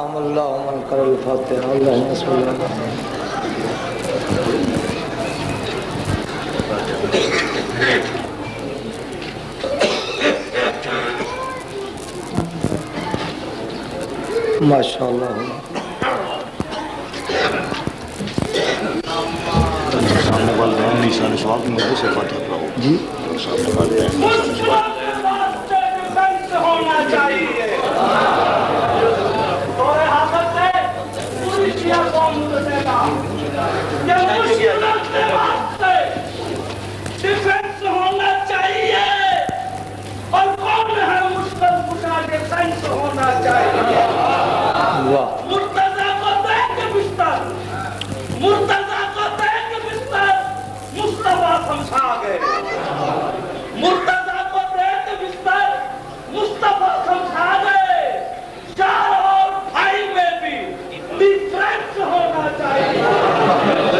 انعم اللہ من کر الفاتحہ اللہم صلی اللہ ماشاءاللہ سامنے والدین نشان سوال کی مجھے سے فاتحہ پڑھو جی سامنے والدین نشان سوال ہونا چاہیے ڈیفینس ہونا چاہیے اور کون ہے مشکل کشا ڈیفینس ہونا چاہیے واہ مرتضی کو دیکھ بستر مرتضی کو دیکھ بستر مصطفیٰ سمجھا گئے مرتضی کو دیکھ بستر مصطفیٰ سمجھا گئے چار اور بھائی میں بھی ڈیفرنس ہونا چاہیے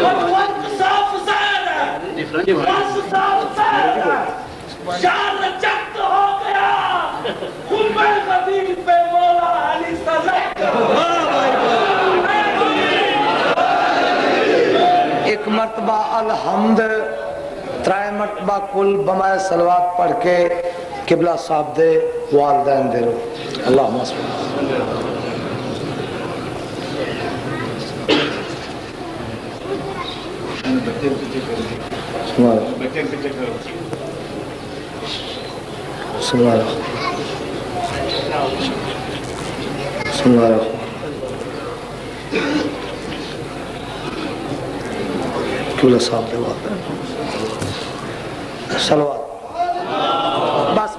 اور وقت صاف ظاہر ہے وقت صاف ظاہر ہے شان چکت ہو گیا خمبے قدیم پہ مولا علی سزد ایک مرتبہ الحمد ترائے مرتبہ کل بمائے صلوات پڑھ کے قبلہ صاحب دے والدین دے رو اللہم صلی اللہ قبلہ صاحب دے والدین صلوات بس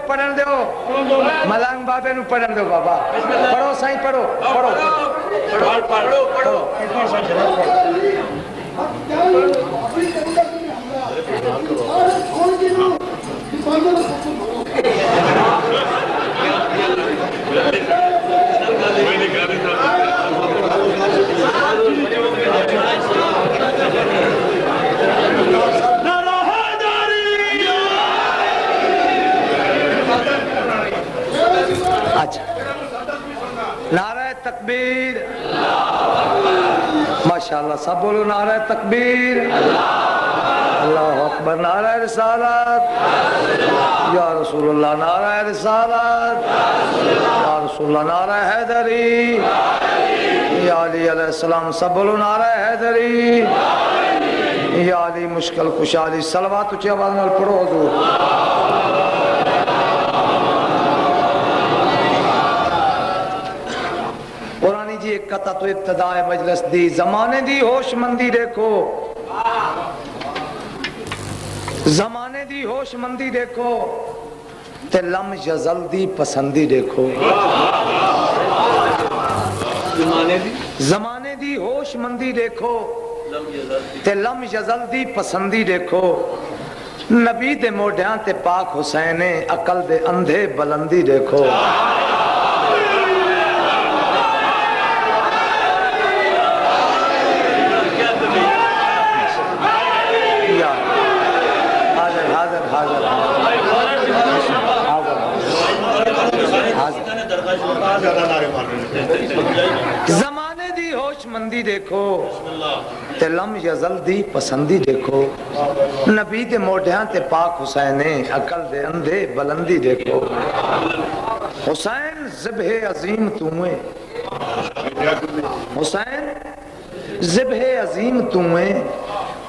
پڑھن دیو ملانگ بابے نو پڑھن دیو بابا پڑھو سائیں پڑھو نعرہ تکبیر ماشاءاللہ سب بولو نعرہ تکبیر اللہ اکبر نعرہ رسالت یا رسول اللہ نعرہ رسالت یا رسول اللہ نعرہ حیدری یا علی علیہ السلام سب بولو نعرہ حیدری یا علی مشکل کشا علی صلوات اچھی آواز نال پڑھو حضور جی ایک قطع تو ابتداء مجلس دی زمانے دی ہوش مندی دیکھو زمانے دی ہوش مندی دیکھو تے لم یزل دی پسندی دیکھو زمانے دی ہوش مندی دیکھو تے لم یزل دی پسندی دیکھو نبی دے موڈیاں تے پاک حسین عقل دے اندھے بلندی دیکھو زمانے دی ہوش مندی دیکھو تے لم یزل دی پسندی دیکھو نبی دے موڈیاں تے پاک حسین عقل دے اندھے بلندی دیکھو حسین ذبح عظیم تمہیں حسین ذبح عظیم تمہیں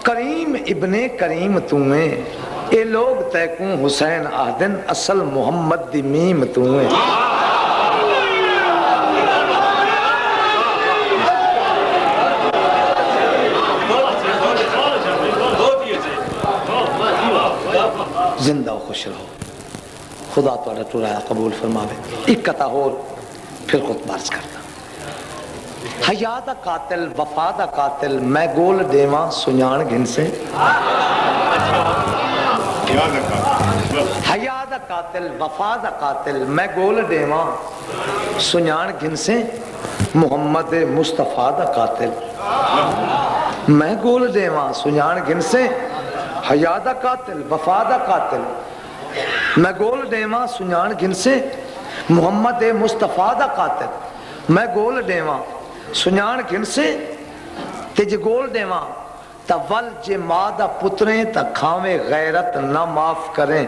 کریم ابن کریم تمہیں اے لوگ تیکوں حسین آدن اصل محمد دی میم تمہیں زندہ و خوش رہو خدا تو ٹورایا قبول فرماوے ایک قطع اور پھر خود بارس کرتا حیا دا قاتل وفا دا قاتل میں گول دیواں سنیان گھن سے حیا دا قاتل وفا دا قاتل میں گول دیواں سنیان گھن سے محمد مصطفیٰ دا قاتل میں گول دیواں سنجان گن سے حیا دا قاتل وفا دا قاتل میں گول دیواں سنجان گن سے محمد مصطفیٰ دا قاتل میں گول دیواں سنجان گن سے تجھ گول دیواں تا ول جے ماں دا پتریں تا کھاویں غیرت نہ معاف کریں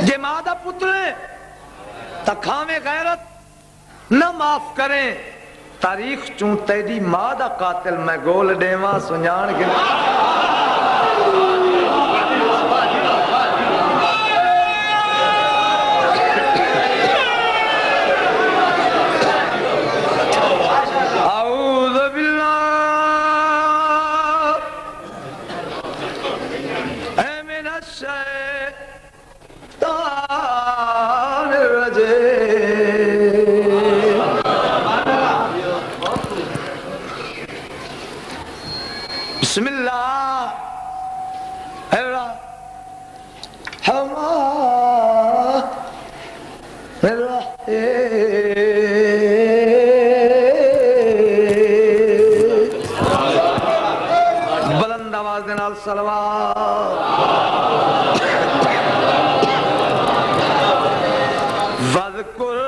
جے ماں دا پتریں تا کھاویں غیرت نہ معاف کریں تاریخ چون تیری ماں دا قاتل میں گول دیواں سنجان گن بسم اللہ بلند آواز دے نال صلوات وَاذْكُرْ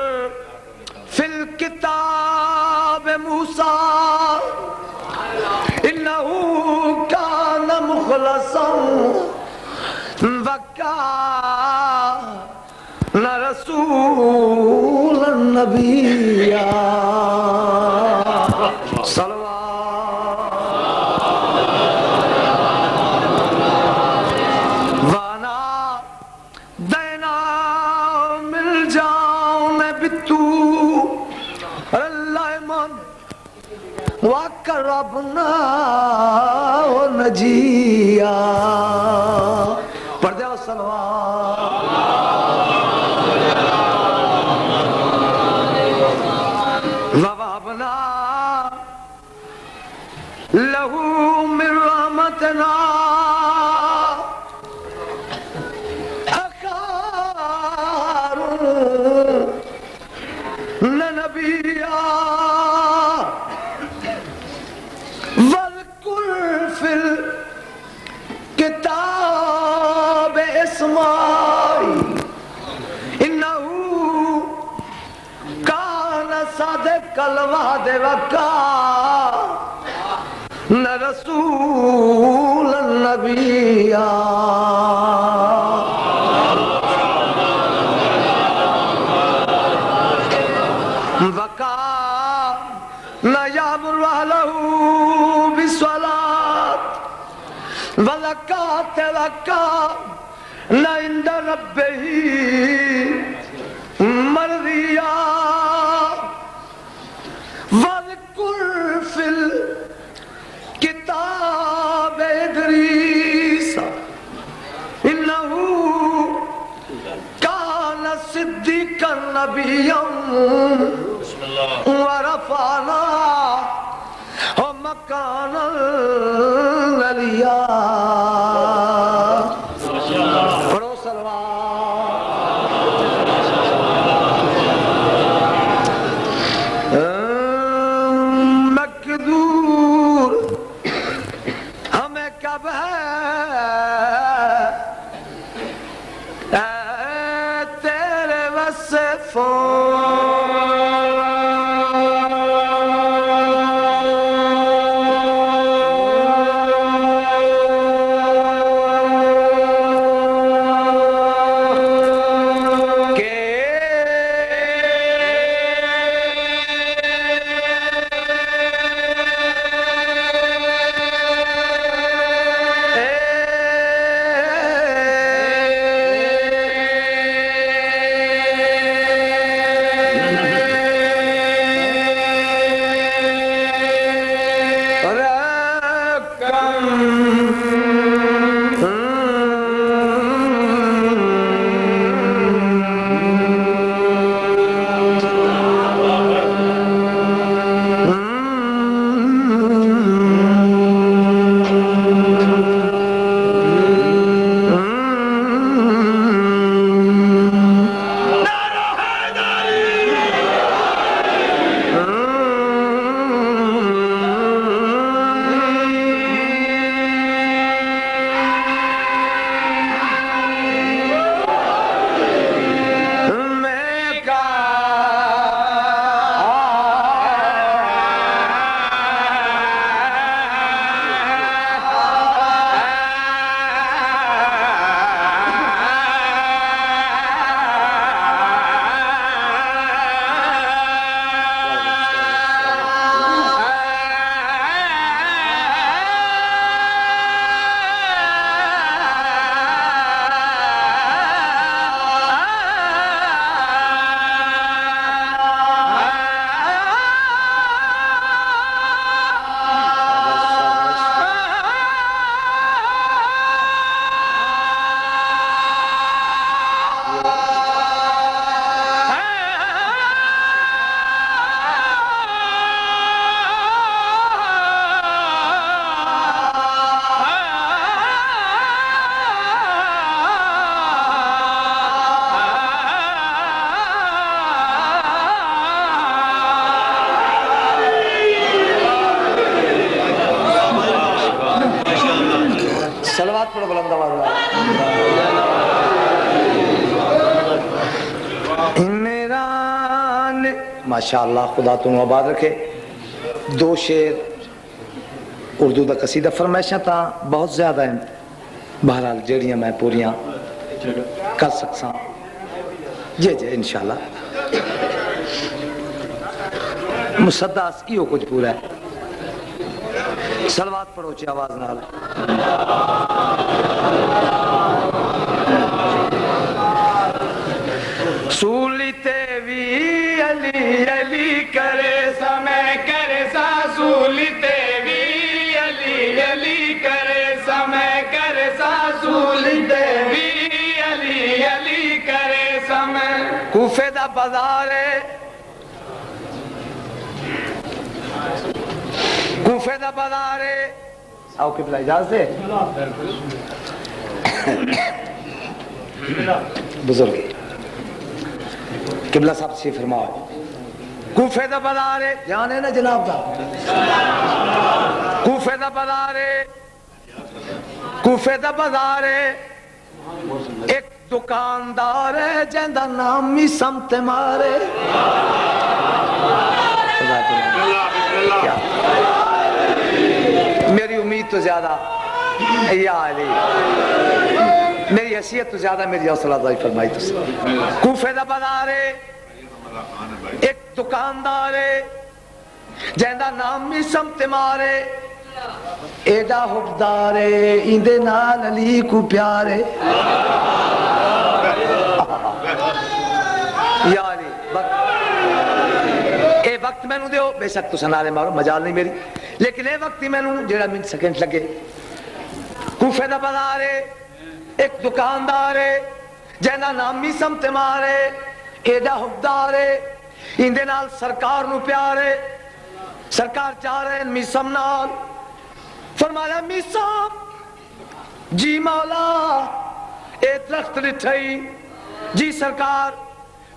فِي الْكِتَابِ مُوسَىٰ إِنَّهُ كَانَ مُخْلَصًا وَكَانَ رَسُولًا نَبِيًّا وَقَرَّبْنَا وَنَجِيًّا پڑھ دیا صلوات وَوَهَبْنَا لَهُ مِن رَحْمَتِنَا أَخَاهُ هَارُونَ نَبِيًّا فِي الْكِتَابِ إِسْمَاعِيلَ إِنَّهُ كَانَ صَادِقَ الْوَعْدِ وَكَانَ رَسُولًا نَبِيًّا وَكَانَ يَأْمُرُ أَهْلَهُ بِالصَّلَاةِ وَزَكَاةِ وَكَانَ عِندَ رَبِّهِ مَرْضِيًّا وَاذْكُرْ فِي الْكِتَابِ إِدْرِيسَ إِنَّهُ كَانَ صِدِّيقًا نَبِيًّا وَرَفَعْنَاهُ مَكَانًا عَلِيًّا پڑھو صلوات مقدور ہمیں کب ہے تیرے وصفوں صلوات پڑھو بلند آواز میں. عمران ماشاءاللہ خدا تم آباد رکھے. 2 شعر اردو دا قصیدہ فرمائشاں تا بہت زیادہ ہیں, بہرحال جڑیاں میں پوریاں کر سکساں. جی انشاءاللہ مصداس ایو کچھ پورا ہے. صلوات پڑھو چی آواز نال. سولی تے وی علی علی کرے سا میں کرے سا, سولی تے وی علی علی کرے سا میں کرے سا, سولی تے وی علی علی کرے سا میں. کوفے دا بازار ہے, کوفے دا بازار ہے. آؤ قبلہ اجازت ہے بزرگی قبلہ صاحب سے فرماؤ. کوفے دا بازار ہے, دھیان ہے نا جناب دا. کوفے دا بازار ہے, کوفے دا بازار ہے. ایک دکاندار ہے جہندا نام ہی سمت مارے. میری امید تو زیادہ یا علی, میری حیثیت تو زیادہ میری حوصلہ افزائی فرمائی تو. کوفے دا بازار ہے, ایک دکاندار ہے جہندا نام ہی سمت مارے. ایڈا حبدار ہے ایندے نال علی کو پیارے. یا علی اے وقت میں نو دیو, بے شک تو سنارے مارو مجال نہیں میری, لیکن اے وقت ہی میں نو جیڑا منٹ سیکنڈ لگے. کوفے دا بازار ہے, ایک دکاندار ہے جہندا نام ہی سمت مارے. ایڈا حبدار ہے ایندے نال سرکار نو پیارے. سرکار چاہ رہے ہیں میسم نال. فرمایا میسم جی مولا اے درخت لٹھائی. جی سرکار.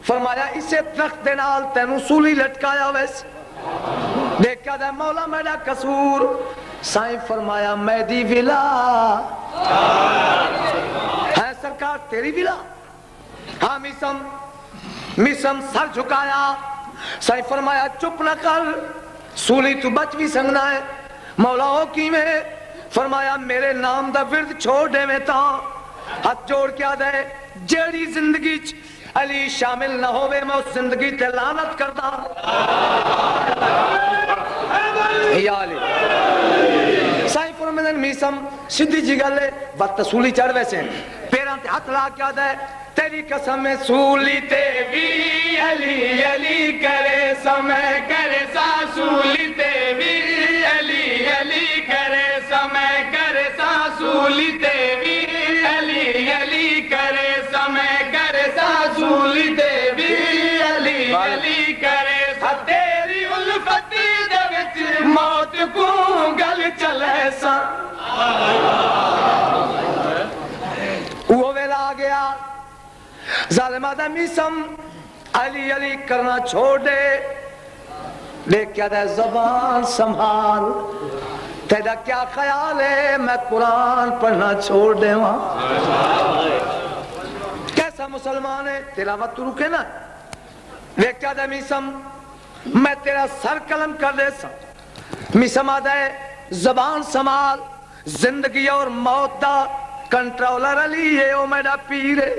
فرمایا اسے درخت دے نال تینوں سولی لٹکایا ویس. دیکھا دے مولا میرا قصور. سائیں فرمایا میری ولا ہے سرکار تیری ولا. ہاں میسم سر جھکایا. سائیں فرمایا چپ نہ کر, سولی تو بچ بھی سنگنا ہے. مولا ہو کی میں. فرمایا میرے نام دا ورد چھوڑ دے میں تا. ہاتھ جوڑ کیا دے جیڑی زندگی چ علی شامل نہ ہوئے میں اس زندگی تے لعنت کردا. یا علی سائیں فرمایا میسم سیدھی جی گل ہے, وقت سولی چڑھ ویسے پیراں تے ہاتھ لا کیا دے تیری قسم میں سولی تے وی علی علی کرے سا میں کرے سا, سولی تے وی علی علی کرے سا میں کرے سا, سولی تے وی علی علی کرے سا میں کرے سا, سولی تے وی علی علی کرے سا. تیری الفتی دے وچ موت کو گل چلے سا. وہ ویلا آ گیا ظالمہ دا میسم علی علی کرنا چھوڑ دے. دیکھ کیا دے زبان سنبھال, تیرا کیا خیال ہے میں قرآن پڑھنا چھوڑ دے وہاں. کیسا مسلمان ہے تلاوت تو رکے نا. دیکھ کیا دے میسم میں تیرا سر قلم کر دے سا. میسم آدھا ہے زبان سنبھال, زندگی اور موت دا کنٹرولر علی ہے او میرا پیر ہے.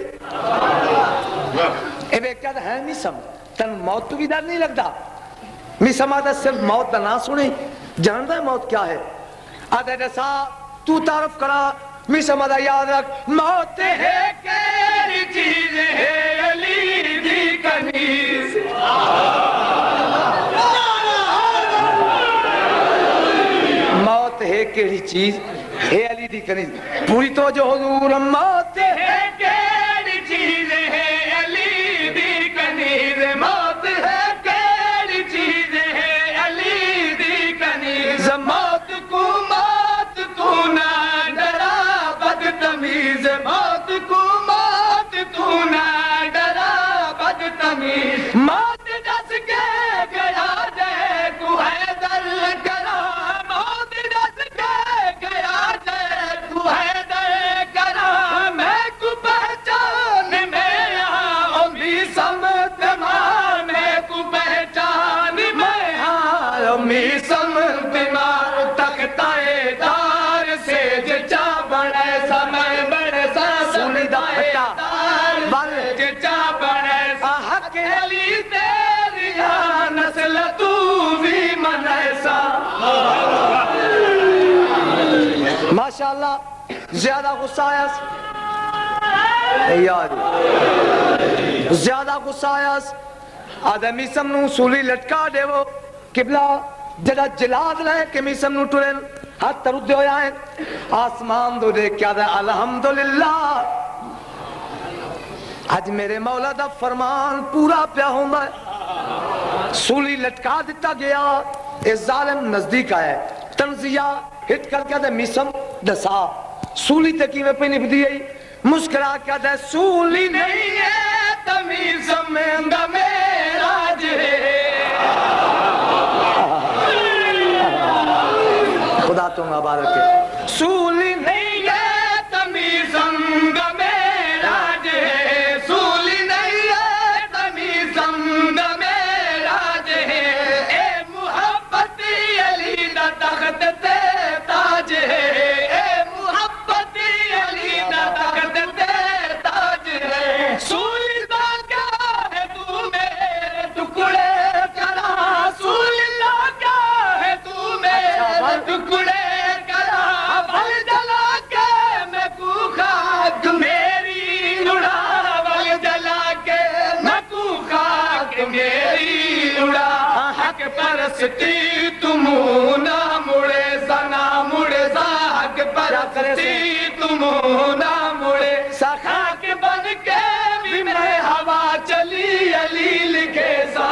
اے بے کیا ہے میسم تن موت تو بھی ڈر نہیں لگتا. میسم آدھا صرف موت دا نہ سنے, جانتا ہے موت کیا ہے. آدھا جیسا تو تعارف کرا. میسم آدھا یاد رکھ موت ہے کیری چیز ہے علی دی کنیز. موت ہے کیری چیز ہے علی دی کنیز. پوری توجہ حضور. موت ہے کیڑی چیز ہے علی دی کنیز. موت ہے کیڑی چیز ہے علی دی کنیز. موت کو نہ ڈرا بدتمیز. موت کو نہ ڈرا بدتمیز. موت ڈس کے گیا دے کو حیدر کرا. موت ڈس کے گیا دے کو حیدر ماشاءاللہ زیادہ غصہ آیا یار زیادہ غصہ آیا آدمی سمنو سولی لٹکا دے وہ قبلہ جڑا جلاد لے کہ می سمنو ٹرین ہاتھ ترد دے ہویا ہے آسمان دو دے کیا دے الحمدللہ آج میرے مولا دا فرمان پورا پیا ہوں میں سولی لٹکا دیتا گیا اے ظالم نزدیک آئے تنزیہ ہٹ کر کیا دے میسم دسا سولی تکی میں پہنی بدی گئی مسکرا کیا دے سولی نہیں ہے تمیزم میں اندہ میرا جے خدا تم مبارک ہے سولی نہیں ہے تمیزم دا میرا جے سولی نہیں ہے تمیزم دا میرا جے اے محبتی علی دا تخت تے تاج ہے اے محبتی علی دا تخت تے تاج ہے سولی دا کیا ہے تو میرے ٹکڑے کرا سولی دا کیا ہے تو میرے ٹکڑے کرا بھل جلا کے میں کو خاک میری اڑا بھل جلا کے میں کو خاک میری اڑا حق پرستی تم نہ مڑے سنا مڑے حق پرستی تم نہ مڑے خاک بن کے بھی میں ہوا چلی علی لکھے سا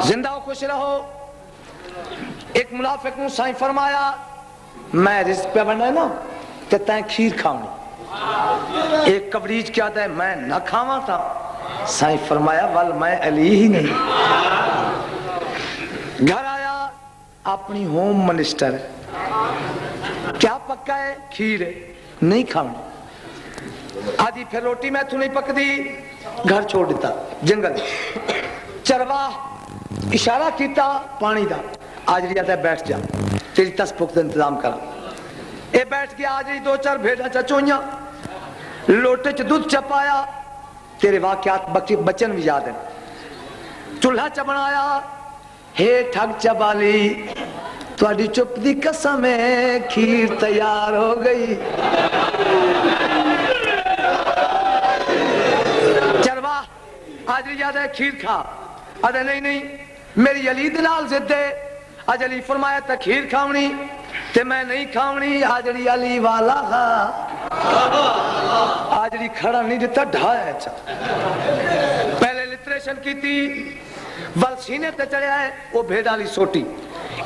زندہ و خوش رہو ایک منافق نے سائیں فرمایا میں رزق پہ بننا ہے نا کہ تین کھیر کھاؤں ایک کبریج کیا تھا میں نہ کھاواں تھا سائیں فرمایا وال میں علی ہی نہیں گھر آیا اپنی ہوم منسٹر کیا پکا ہے کھیر ہے نہیں کھاؤں آدھی پھر روٹی میں تو نہیں پک دی گھر چھوڑ دیتا جنگل چرواہ اشارہ کیتا پانی دا آج رہی آتا ہے بیٹھ جا تیری تس پخت انتظام کرا اے بیٹھ گیا آج رہی دو چار بھیڑا چچوئیاں لوٹے چ دودھ چپایا تیرے واقعات بچن بھی یاد ہیں چولہا چبنایا ہے ٹھگ چبالی تو اڈی چپ دی قسم ہے کھیر تیار ہو گئی چرواہ آج رہی یاد ہے کھیر کھا آدھے نہیں میری علی دلال زد ہے آج علی فرمایا تا کھیر کھاؤنی تے میں نہیں کھاؤنی آج علی علی والا خا آج علی کھڑا نہیں دیتا ڈھایا اچھا پہلے لٹریشن کی تھی ول سینے تے چڑھے آئے وہ بھیڑا لی سوٹی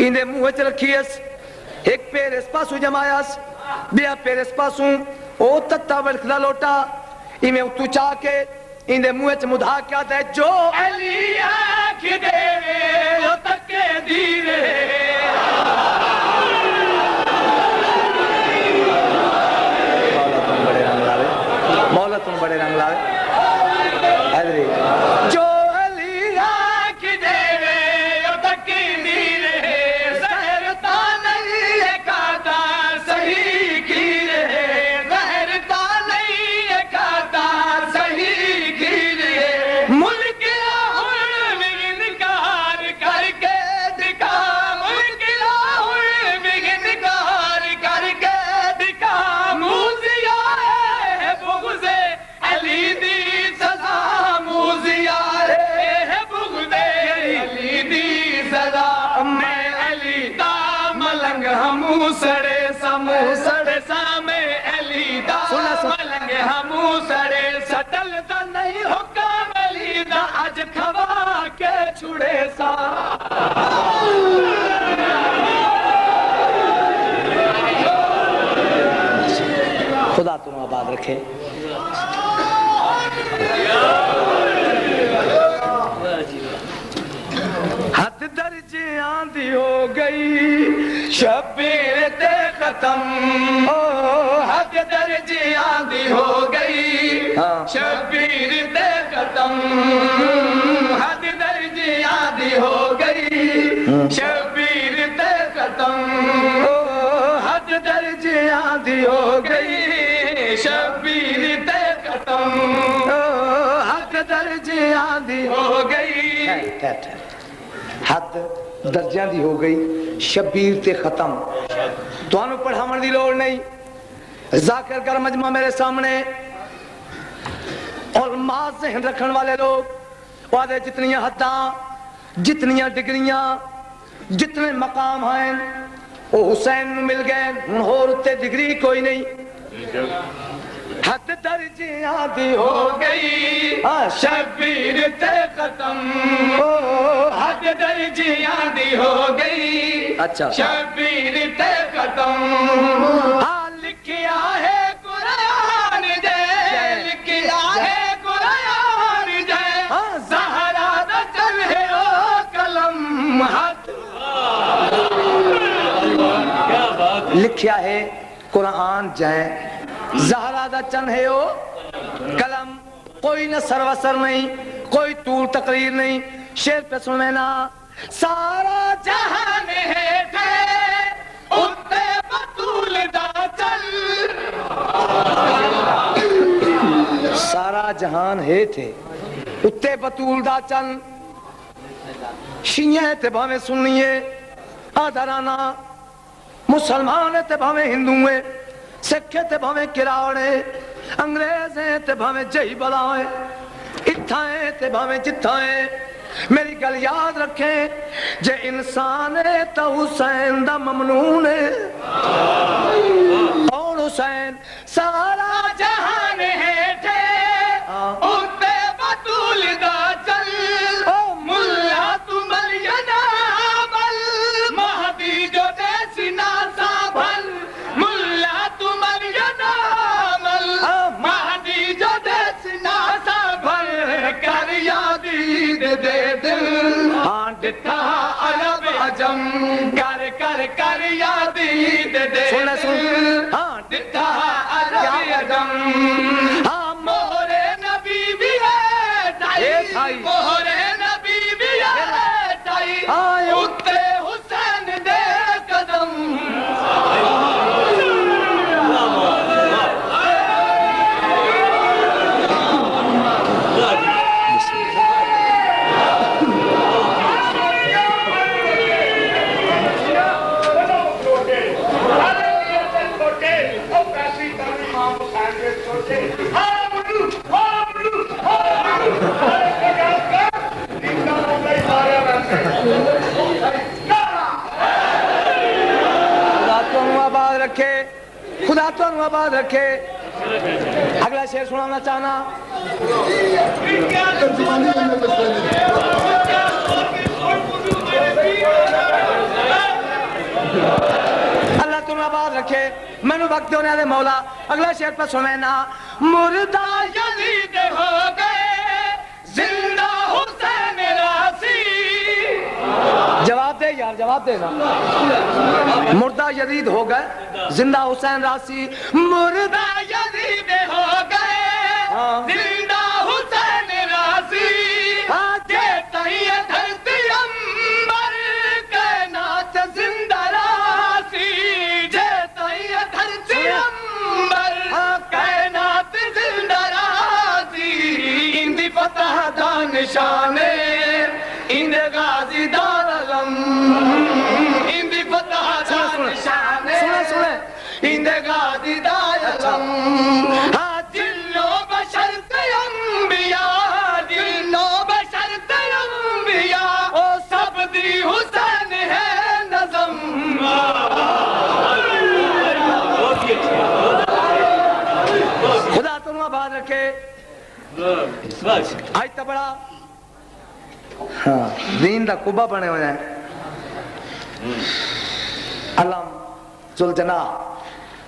اندے منہ چ رکھی اس ایک پیر اس پاسو جمایا بیا پیر اس پاسو او تتا ولکھدا لوٹا ایمیں اتو چاہ کے اندے منہ چ مدھا کیا دے جو علی آنکھ دے وہ تکے دیرے مولا تم بڑے رنگ لائے حیدری جو علی آنکھ دے وہ تکے دیرے زہرتا نہیں کاتا صحیح کی رہے زہرتا نہیں کاتا صحیح کی رہے ملک لاہور میں انکار کر کے دکھا ملک لاہور میں انکار کر کے دکھا موزیا ہے بغض علی دی سزا موزیا ہے بغض علی دی سزا میں علی دا ملنگ ہمو سڑے سا میں علی دا ملنگ ہمو سڑے سٹل دا نہیں حکام علی دا اج کھوا کے چھڑے سا خدا تم آباد رکھے حد درجیاں دی ہو گئی شبیر تے ختم حد درجیاں دی ہو گئی شبیر تے ختم حد درجیاں دی ہو گئی شبیر تے ختم حد درجیاں دی ہو گئی شبیر حد درجیاں دی ہو گئی شبیر تے ختم تو انہوں پڑھاون دی لوڑ نہیں ذاکر کر مجمع میرے سامنے اور ماں ذہن رکھن والے لوگ وعدے جتنیاں حداں جتنیاں ڈگریاں جتنے مقام ہیں وہ حسین نو مل گئے ہن ہور تے ڈگری کوئی نہیں حد درجیاں دی ہو گئی شبیر تے ختم حد درجیاں دی ہو گئی اچھا شبیر تے ختم لکھیا ہے قرآن جے لکھیا ہے قرآن جے زہرا دا چلے او قلم حد لکھیا ہے قرآن جائیں زہرا دا چن ہے او قلم کوئی نثر وسر نہیں کوئی طول تقریر نہیں شعر پہ سننا سارا جہان ہے تھے اتے بطول دا چل سارا جہان ہے تھے اتے بطول دا چل شیعہ تے بھاویں سنیے آدھرانا مسلمان تے بھاویں ہندوئے سکھے تے بھاویں کراڑے انگریزیں تے بھاویں جہی بلائیں اتھائیں تے بھاویں جتھائیں میری گل یاد رکھیں جے انسان ہے تو حسین دا ممنون ہے اور حسین سارا جہان ہے تھے اتے بطول دا چل ملا تمل ینامل مہدی جو دیسی ناسا بھل ملا تمل ینامل مہدی جو دیسی ناسا بھل کر یادی دے دل ہاں ڈٹھا عرب عجم کر کر کر یادی دے دل ہاں ڈٹھا عرب عجم ہاں مہر نبی بھی ہے ٹائی مہر نبی بھی ہے ٹائی اتے حسین دے قدم خدا تو انہوں آباد رکھے اگلا شعر سنانا چاہنا اللہ تو انہوں آباد رکھے میں نے وقت ہونے دے مولا اگلا شعر پر سنینا مردہ یزید ہو گئے زندہ حسین راسی جواب دے یار جواب دے نا مردہ یزید ہو گئے زندہ حسین راسی مردہ یزید ہو گئے زندہ حسین راسی جے تہیے دھرتی امبر کائنات زندہ راسی جے تہیے دھرتی امبر کائنات زندہ راسی اندی فتح دا نشانے اند غازی دار علم اندی فتح دا نشانے اند غازی دار علم جنو بشر تے انبیاء جنو بشر تے انبیاء او سب دی حسین ہے نظم خدا تمہیں آباد رکھے آج تا بڑا دین دا قبہ بنے ہوئے ہیں علم ذوالجناح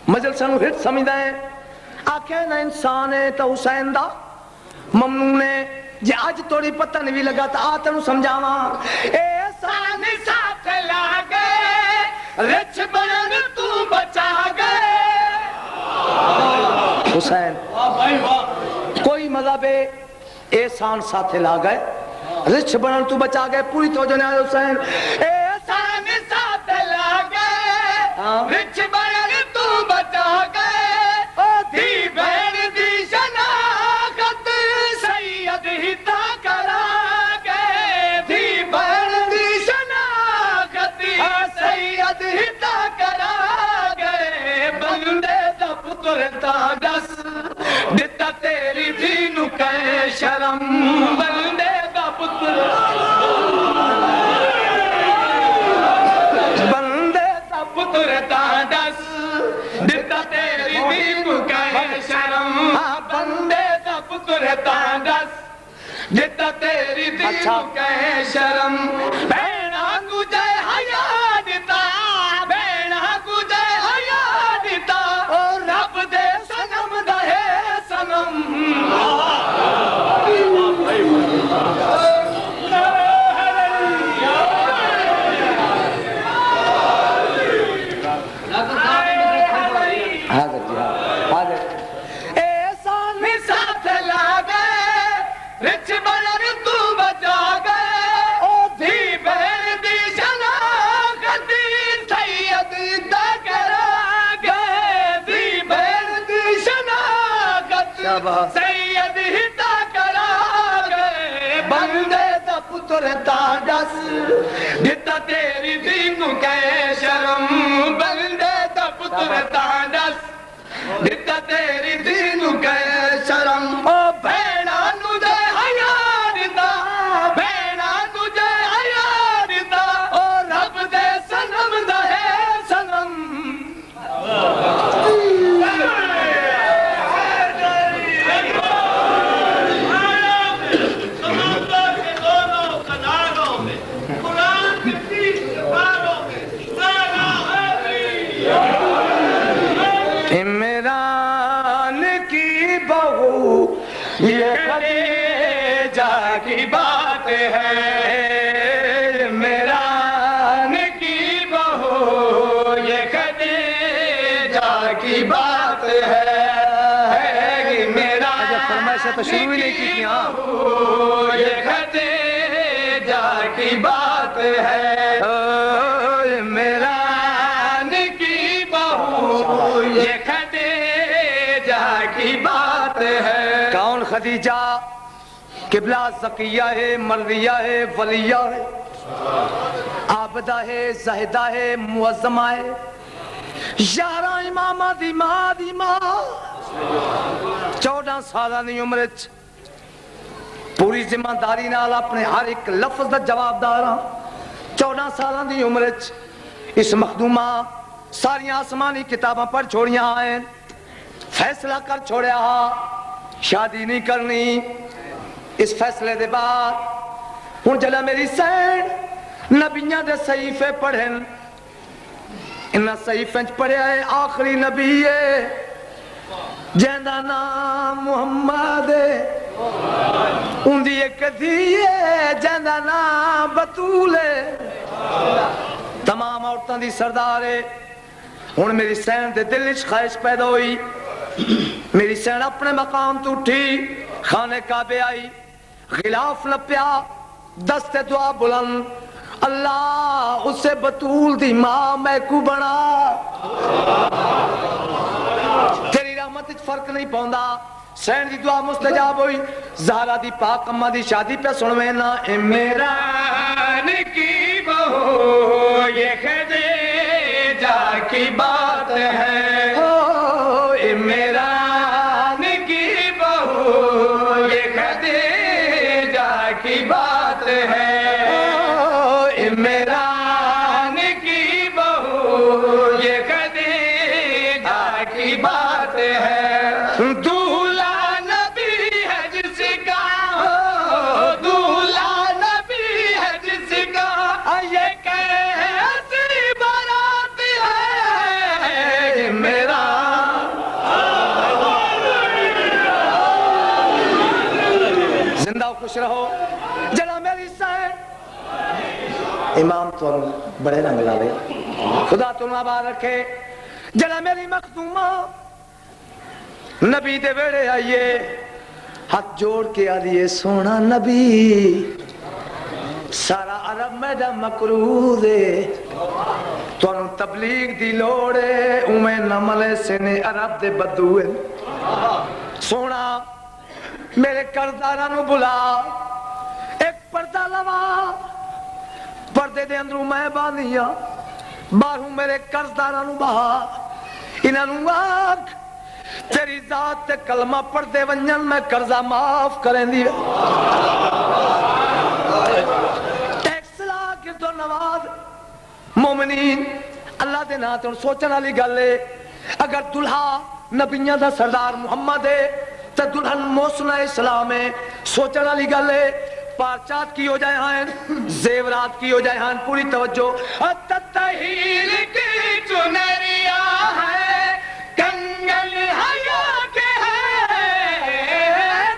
مجلسہ نو ہٹ سمجھدا ہے آکھے نا انسان ہے تو حسین دا ممنون ہے جے آج توڑی پتہ نہیں لگا تا آتا نو سمجھاواں احسان ساتھ لاگے رچ بنن تو بچا گئے حسین کوئی مذہب احسان ساتھ لاگے رچ بنن تو بچا گئے پوری توجہ نے حسین احسان ساتھ لاگے رچ بنن تو بچا گئے دی بہن دی شناخت سید ہی تا کرا گئے دی پتر تا دس دتا تیری دھی نو کہے شرم بندے دا پتر بندے دا پتر تا دس دتا تیری دھی نو کہے شرم بندے دا پتر تا دس دتا تیری دھی نو کہے شرم بہنا تجھے حیا دتا بہنا تجھے حیا دتا رب دے سنم دہے سنم سید ہتا کرا گئے بندے دا پتر تا دس دتا تیری دین نو کہے شرم بندے دا پتر تا دس دتا تیری دین نو کہے شرم او بھیڑا نو دے حیا دتا بھیڑا نو دے حیا دتا او رب دے سنم دہے سنم عمران کی بہو یہ خدیجہ کی بات ہے عمران کی بہو یہ خدیجہ کی بات ہے میرا فرمائش تو شروع ہی نہیں کی یہ خدیجہ کی بات ہے عمران کی بہو یہ خدیجہ کی بات ہے کون خدیجہ قبلہ زکیہ ہے مرویہ ہے ولیہ ہے عابدہ ہے زاہدہ ہے معظمہ ہے یارہ امامہ دی ماں 14 سالہ دی عمر پوری ذمہ داری نال اپنے ہر ایک لفظ دا جواب داراں 14 سالہ دی عمر اس مخدومہ ساریاں آسمانی کتاباں پڑھ چھوڑیاں ہیں فیصلہ کر چھوڑیا شادی نہیں کرنی اس فیصلے دے بعد ہن جلا میری سین نبیاں دے صحیفے پڑھن انہاں صحیفیں پڑھیا ہے آخری نبی ہے جہندا نام محمد ہے اندی ایک دھی ہے جہندا نام بطول ہے تمام عورتاں دی سردار ہے ہن میری سین دے دل وچ خواہش پیدا ہوئی میری سین اپنے مقام تو اٹھی خانے کعبے آئی غلاف نپیا دست دعا بلند اللہ اسے بطول دی ماں میں کو بنا تیری رحمت وچ فرق نہیں پوندا سین دی دعا مستجاب ہوئی زہرا دی پاک اماں دی شادی پہ سنویں نا عمران کی بہو یہ خدیجہ کی بات ہے عمران کی بہو یہ خدیجہ کی بات ہے عمران کی بہو یہ خدیجہ کی بات ہے دولہا نبی ہے جس کا دولہا نبی ہے جس کا یہ کیسی بارات ہے میرا زندہ و خوش رہو جلا میری سین امام تو بڑے رنگ لالے خدا تم آباد رکھے جلا میری مخدومہ نبی دے ویڑے آئیے ہاتھ جوڑ کے آدھیے سونا نبی سارا عرب میڈا مکروہ دے تو انہوں تبلیغ دی لوڑے اومیں نملے سنے عرب دے بدوئے سونا میرے کردارانو بلا ایک پردہ لوا پردے دے اندروں میں باندھیا باہروں میرے قرضدارانو بہا انہوں آگ تیری ذات تے کلمہ پڑھ دے ونجن میں قرضہ معاف کریں دی ٹیکس لا کے تو نواز مومنین اللہ دے نا تو سوچن والی گل ہے اگر دلہا نبیاں دا سردار محمد ہے تو دلہن محسن اسلام ہے سوچن والی گل ہے پارچات کی ہو جائے ہیں زیورات کی ہو جائے ہیں پوری توجہ تطہیر کی چنریا ہے کنگن حیا کے ہے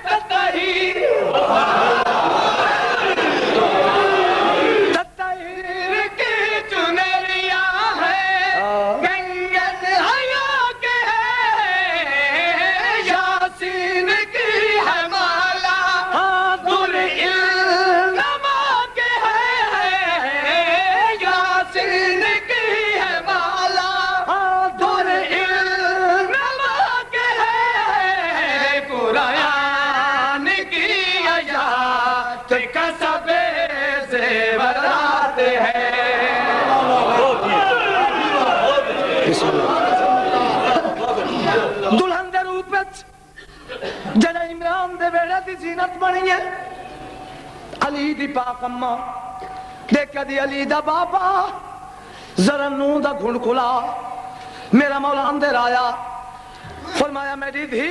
تطہیر تطہیر کی چنریا ہے کنگن حیا کے ہے یاسین کی ہے مالا در علما کے ہے یاسین کی ہے مالا در علما کے ہے قرآن کی آیات کا سب زیورات ہے دلہن دے روپ جڑا عمران دے ویڑے دی زینت بنی ہے علی دی پاک اماں دیکھا دی علی دا بابا ذرا نو دا گھن کھلا میرا مولا اندر آیا فرمایا میری دھی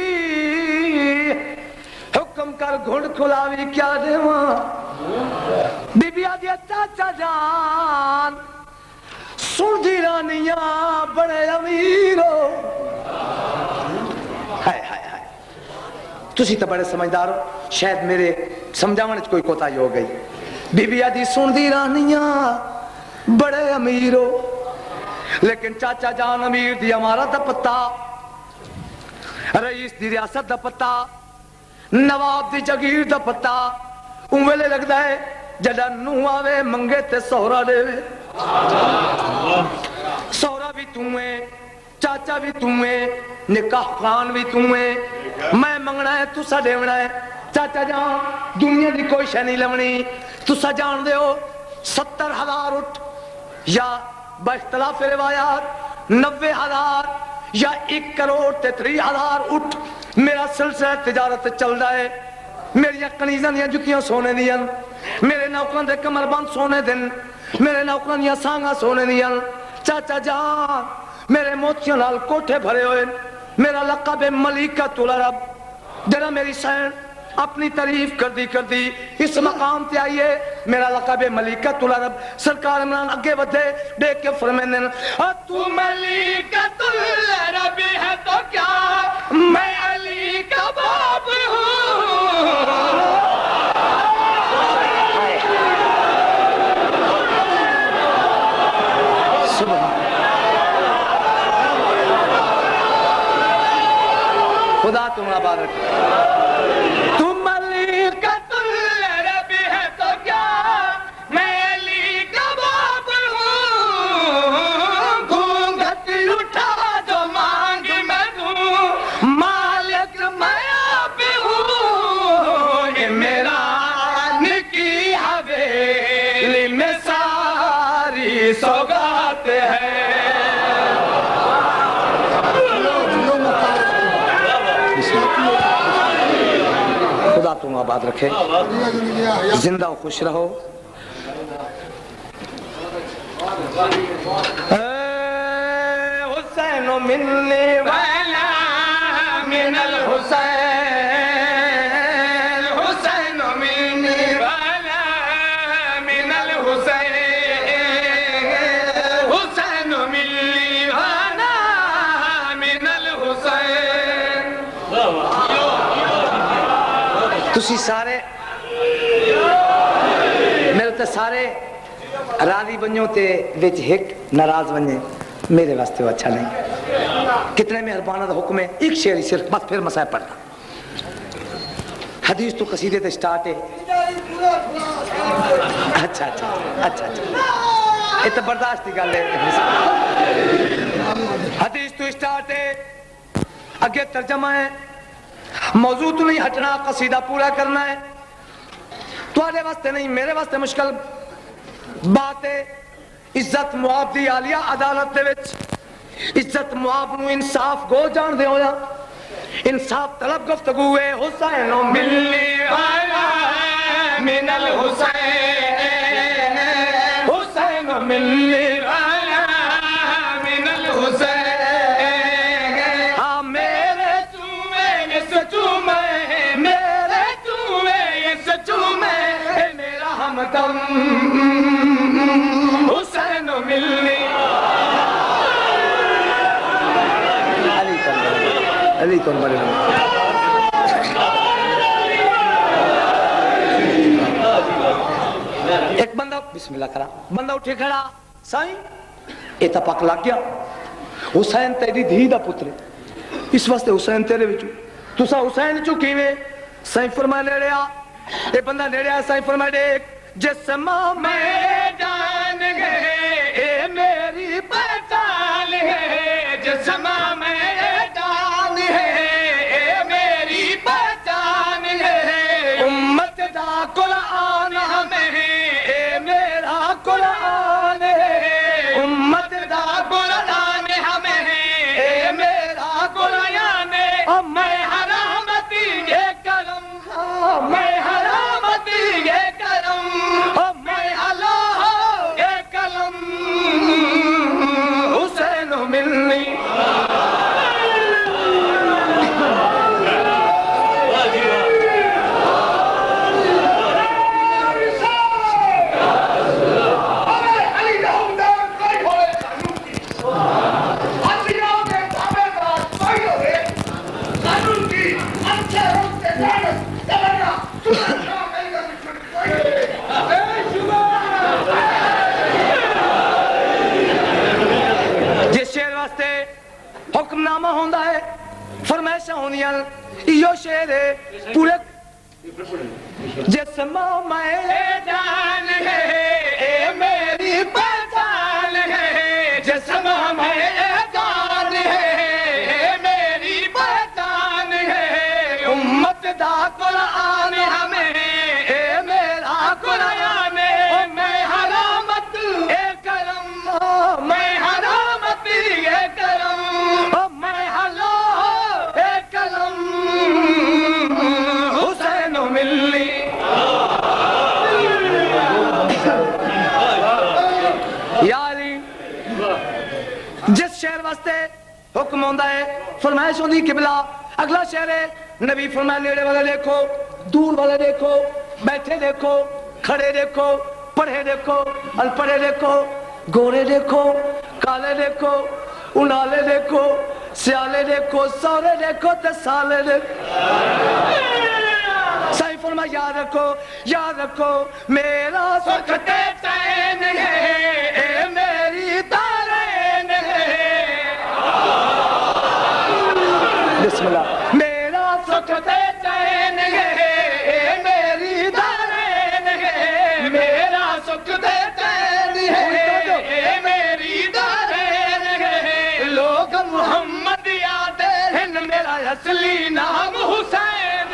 حکم کر گھن کھلاوی کیا دیواں بی بی آدھی چاچا جان سن دی رانیاں بڑے امیرو ہائے ہائے ہائے تسی تو بڑے سمجھدار ہو شاید میرے سمجھاونے کوئی کوتاہی ہو گئی بی بی آدھی سن دی رانیاں بڑے امیر ہو لیکن چاچا جان امیر دی ہمارا دا پتا رئیس دی ریاست دا پتا نواب دی جگیر دا پتا انویلے لگتا ہے جڑا نو آوے منگے تے سہرا دے سہرا بھی تمہیں چاچا بھی تمہیں نکاح خان بھی تمہیں میں منگنا ہے تسا دیونا ہے چاچا جان دنیا دی کوئی شے نہیں لونی تسا جان دے ہو 70,000 اٹھ یا با اختلاف روایات 90,000 یا 1 کروڑ 3,000 اٹھ میرا سلسلہ تجارت چل رہا ہے میری کنیزاں دیاں جتیاں سونے دیاں میرے نوکراں دے کمر بند سونے دن میرے نوکراں دیاں سانگاں سونے دیاں چاچا جان میرے موتیاں نال کوٹھے بھرے ہوئے میرا لقب ملیکۃ العرب جنہاں میری سین اپنی تعریف کر دی اس مقام تے آئیے میرا لقب ملیکۃ العرب سرکار عمران اگے ودے دیکھ کے فرمیندے تو ملیکۃ العرب ہے تو کیا میں علی کا باپ ہوں خدا تمہارا بات رکھے تم ملیکۃ العرب ہے تو کیا میں علی کا باپ ہوں گھونگھٹ اٹھا جو مانگ میں دوں مالک میں آپ ہوں یہ میرا کی حویلی میں ساری سوگات ہے خدا تم آباد رکھے زندہ و خوش رہو حسین منی والا من الحسین حسین منی والا من الحسین حسین منی والا من الحسین تسی سارے میرے تے سارے راضی بنیوں تے وچ ایک ناراض بنے میرے واسطے وہ اچھا نہیں کتنے مہربانہ دا حکم ہے ایک شعر ہی صرف بس پھر مسائل پڑھنا حدیث تو قصیدے تے سٹارٹ ہے اچھا یہ تو برداشت کی گل ہے حدیث تو سٹارٹ ہے اگے ترجمہ ہے موضوع تو نہیں ہٹنا قصیدہ پورا کرنا ہے تواڈے واسطے نہیں میرے واسطے مشکل بات ہے عزت معاب دی عالیہ عدالت دے وچ عزت معاب نو انصاف گو جان دے ہویا انصاف طلب گفتگو ہے حسین و ملی والا من الحسین حسین و ملی والا من الحسین ہاں میرے چومے یہ سچو میں میرے چومے یہ سچو میں میرا ہمدم حسین و ملی علی کون بڑے ایک بندہ بسم اللہ کرا بندہ اٹھے کھڑا سائیں ایتا پاک لگ گیا حسین تیری دھی دا پتر اس واسطے حسین تیرے وچوں تسا حسین چوں کیویں سائیں فرمائے لے رہا اے بندہ لے رہا سائیں فرمائے دیکھ جسم میں جان گئے اے میری پہچان ہے جسم میں جان ہے اے میری پہچان ہے امت دا قرآن ہمیں اے میرا قرآن ہے امت دا قرآن ہمیں اے میرا قرآن ہے میں حرامتی یہ کرم میں حرامتی یہ کرم میں اللہ یہ کلم حسین ملنی حکم نامہ ہوندہ ہے فرمائشہ ہونیاں ایو شیر ہے پورے جسم میں جان ہے اے میری پہچان ہے جسم میں جان ہے اے میری پہچان ہے امت دا قرآن ہمیں اے میرا قرآن میں حرامت اے کرم میں حرامت اے کرم میں حلو اے کلم حسین ملی یاری جس شہر واسطے حکم ہوندہ ہے فرمائش ہوندی قبلہ اگلا شہر ہے نبی فرمائے نیڑے والے دیکھو دور والے دیکھو بیٹھے دیکھو کھڑے دیکھو پڑھے دیکھو الپڑھے دیکھو گورے دیکھو کالے دیکھو انالے دیکھو سیالے دیکھو سورے دیکھو تسالے دیکھو صحیح فرما یاد رکھو میرا سکھتے چین ہے اے میری دارین ہے بسم اللہ میرا سکھتے چین ہے اے میری دارین ہے میرا سکھتے چین ہے اے میری دارین ہے لوگ محمد یاد ہے میرا اصلی نام حسین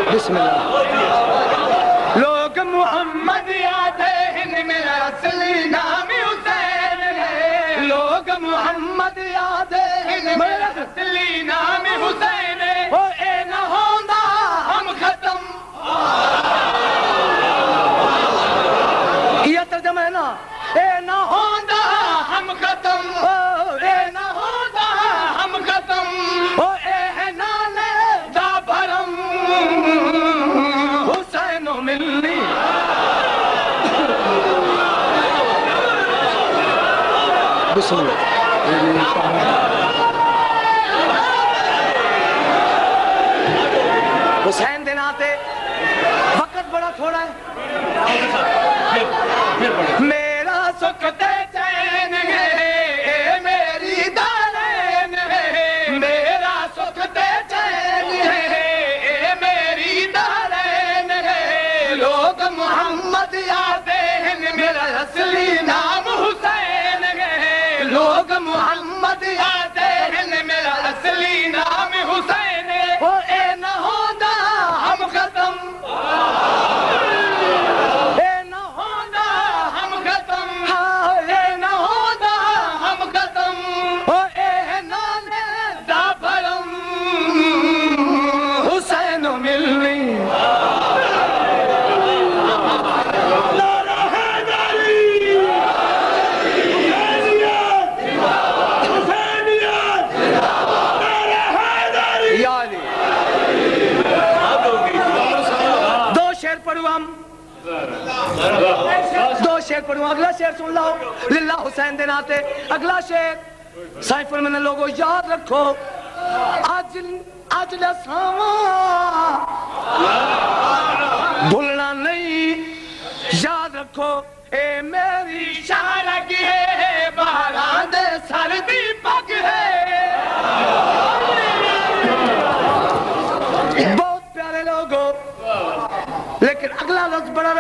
بسم اللہ لوگ محمد یاد ہے میرا اصلی نام حسین ہے لوگ محمد یاد ہے میرا اصلی نام حسین ہے او اے نہ ہوندہ ہم ختم یہ ترجمہ ہے نا اے نہ ہوندہ ہم ختم اے نہ ہوندہ ہم ختم او اے ہے نانے دا بھرم حسین ملنی بسم اللہ حسین دن آتے وقت بڑا تھوڑا ہے میرا سکھتے چین ہے اے میری دارین ہے میرا سکھتے چین ہے اے میری دارین ہے لوگ محمد یاد ہیں میرا اصلی نام حسین ہے لوگ محمد یاد ہیں میرا اصلی نام حسین ہے او اے نہ ہوندہ ہم ختم اے نہ ہوندہ ہم ختم اے لگوں اگلا شعر سن لاؤ للہ حسین دے ناتے اگلا شعر سائفر میں نے لوگوں یاد رکھو آج لساواں بھولنا نہیں یاد رکھو اے میری شاہ لگی ہے بہران دے سردی پگ ہے بہت پیارے لوگوں لیکن اگلا لفظ بڑا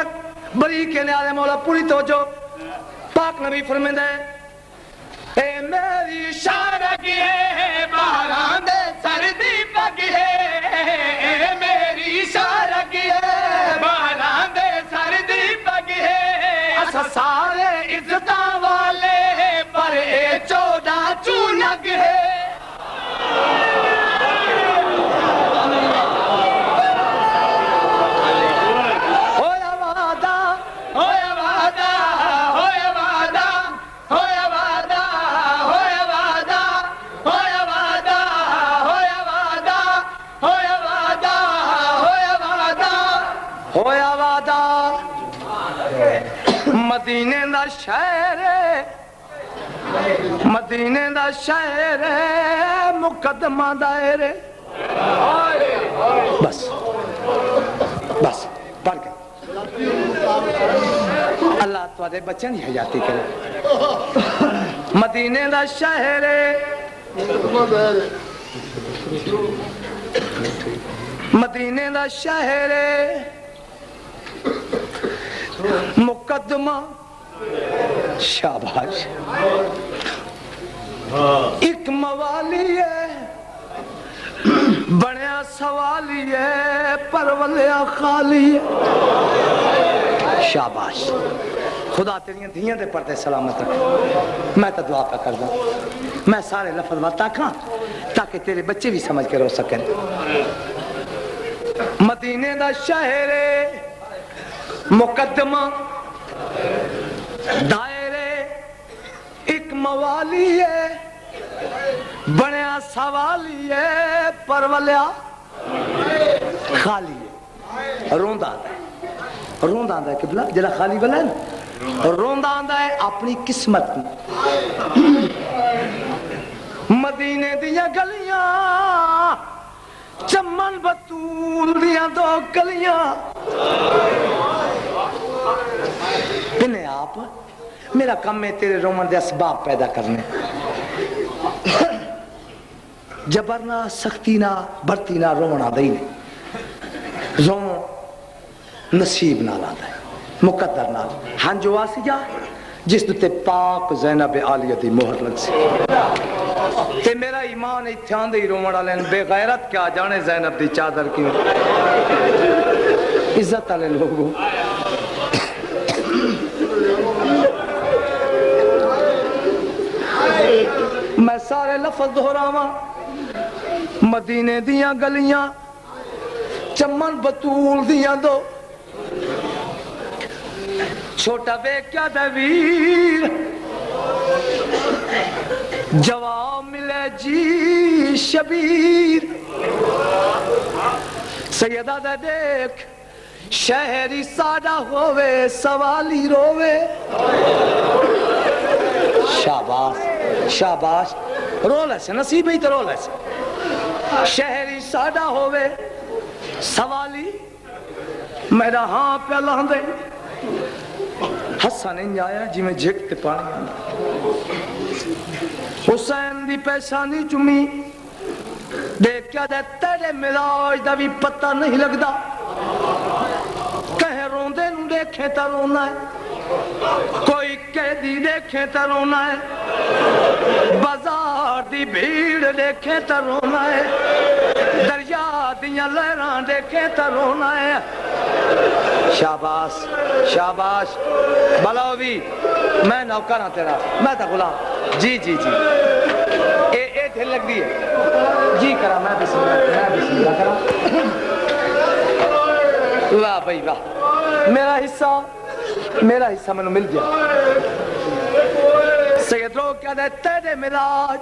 بڑی کہنے آلے مولا پوری توجہ پاک نبی فرمیندہ ہے اے میری شاہ لگی ہے بہران دے سردی پگ ہے اے میری شاہ لگی ہے بہران دے سردی پگ ہے اسا سارے عزتاں والے پر اے چودہ چونگ ہے ہویا وعدہ ہویا وعدہ ہویا وعدہ ہویا وعدہ ہویا وعدہ ہویا وعدہ ہویا وعدہ ہویا وعدہ ہویا وعدہ ہویا وعدہ مدینے دا شہر مدینے دا شہر مقدمہ دائرے بس بس پڑھ گئے اللہ تواڈے بچے دی حیاتی کرے مدینے دا شہر مدینے دا شہر مقدمہ شاباش ایک موالی ہے بنیا سوالی ہے پرولیا خالی ہے شاباش خدا تیریاں دھیاں دے پردے سلامت رکھے میں تو دعا پہ کر دوں میں سارے لفظ بتا کھاں تاکہ تیرے بچے بھی سمجھ کے رو سکیں مدینے دا شہر مقدمہ دائرے ایک موالی ہے بنیا سوالی ہے پرولیا خالی ہے روندہ آتا ہے روندہ آتا ہے قبلہ جلا خالی والا ہے نا روندہ آتا ہے اپنی قسمت مدینے دیا گلیاں چمن بطول دیا دو گلیاں انہیں آپ میرا کم ہے تیرے رومن دے اسباب پیدا کرنے جبرنا سختی نہ برتی نہ رونا دئی نے رو نصیب نہ لاتا ہے مقدر نہ ہاں جو آسی جا جس تے پاک زینب عالیہ دی مہر لگ سی تے میرا ایمان اتھیان دے رومڑا لین بے غیرت کیا جانے زینب دی چادر کیوں عزت آلے لوگوں میں سارے لفظ دہراواں مدینے دیاں گلیاں چمن بطول دیاں دو چھوٹا بے کیا دویر جواب ملے جی شبیر سیدہ دے دیکھ شہری سادہ ہووے سوالی رووے شاباش شاباش رول ایسے نصیب ہی تو رول ایسے شہری سادہ ہووے سوالی میرا ہاں پہ لہن دے حسن نہیں آیا جی میں جھکتے پانی حسین دی پیسانی چمی دیکھ کیا دے تیرے ملاج دا بھی پتہ نہیں لگدا کہیں روندے نو دیکھیں تا رونا ہے کوئی قیدی دیکھیں تا رونا ہے بازار دی بھیڑ دیکھیں تا رونا ہے دریا دیاں لہران دیکھیں تا رونا ہے شاباش شاباش بلاوی میں نوکر ہاں تیرا میں تا غلام جی جی جی اے دھل لگ دی ہے جی کرا میں بسم اللہ کرا واہ بھائی واہ میرا حصہ میں نے مل گیا سید لوگ کیا دے تیرے ملاج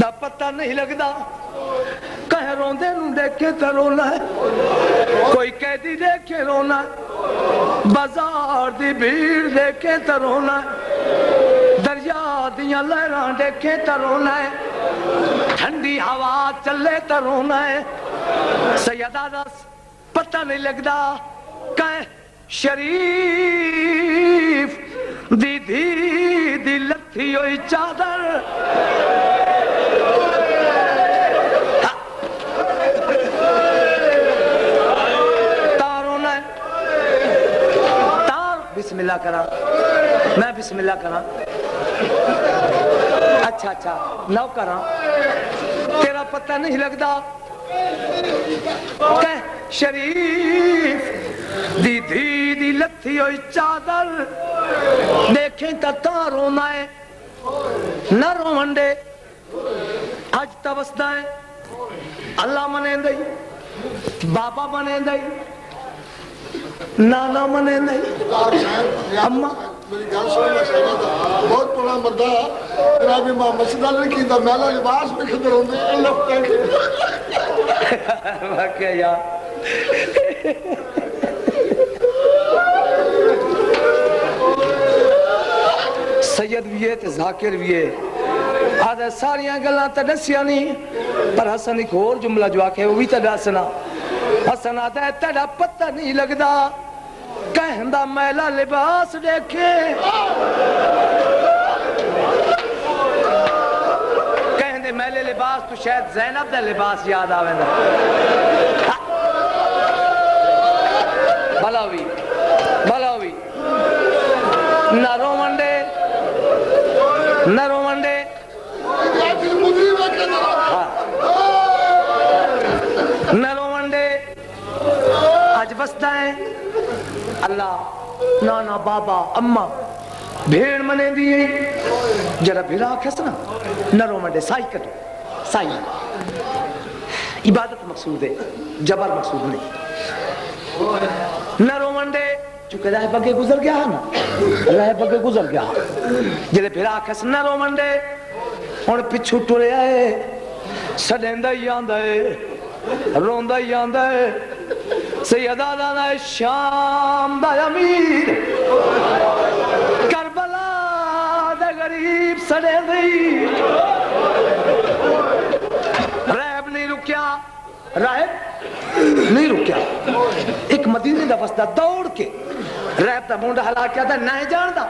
دا پتہ نہیں لگدا کہیں روندے نوں دیکھے تا رونا ہے کوئی قیدی دیکھے رونا ہے بازار دی بھیڑ دیکھے تو رونا ہے، دریا دیاں لہراں دیکھے تو رونا ہے، ٹھنڈی ہوا چلے تو رونا ہے۔ سیدہ دس پتہ نہیں لگدا کہ شریف دی دھی دی لتھی ہوئی چادر تارونا ہے، تار بسم اللہ کرا، میں بسم اللہ کرا، اچھا نو کرا، تیرا پتہ نہیں لگدا کہ شریف دی دھی دی لتھی ہوئی چادر دیکھیں تا رونا ہے، نہ رومنڈے اج توسدہ ہے، اللہ منے دئی، بابا منے دئی، نانا منے دئی، اممہ میری گل سننا چاہیے بہت بڑا بندہ جناب امام مسجد والے کی دا میلا لباس بھی خدر ہوندے اللہ واقعہ یار سید بھی ہے تے ذاکر بھی ہے، آدھے ساریاں گلاں تے دسیا نہیں، پر حسن ایک اور جملہ جو آکے وہ بھی تے دسنا، حسن آدھے تیرا پتہ نہیں لگدا کہندہ میلا لباس دیکھے، کہندے میلے لباس تو شاید زینب دا لباس یاد آویں دا، بھلاوی نہ رومنڈے نہ رومنڈے آج بستا ہے اللہ نانا بابا اممہ بھیڑ منے دیئے جرہ بھیڑا کھسنا نہ رومنڈے سائی کٹو سائی عبادت مقصود ہے جبر مقصود نہیں نہ رومنڈے چونکہ رہ بگے گزر گیا ہے نا رہ بگے گزر گیا جلے بھیڑا کھس نہ رومنڈے اور پچھو ٹورے آئے سڑیندہ ہی آندہ ہے روندہ ہی آندہ ہے سیدہ دانا شام دا امیر کربلا دا غریب سڑے دی ریب نہیں رکیا نہیں رکیا ایک مدینے دا وسطہ دوڑ کے ریب دا مونڈا ہلا کیا تھا نہ جان دا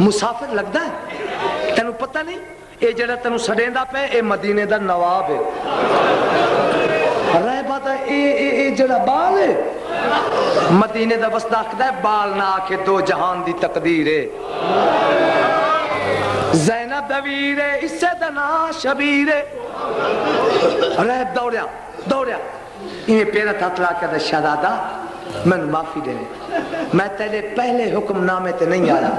مسافر لگتا ہے تینوں پتہ نہیں اے جڑا تینوں سڑیں دا پہ اے مدینے دا نواب ہے ریب آتا اے جڑا بال ہے مدینے دا وسطہ آکھدا ہے بال نہ آکھے دو جہان دی تقدیر ہے زینب دویر ہے اس سے دنا شبیر ہے ریب دوڑیا انہیں پیرا تھاتلا کہتا شہزادہ میں معافی دینے میں تیرے پہلے حکم نامے تے نہیں آیا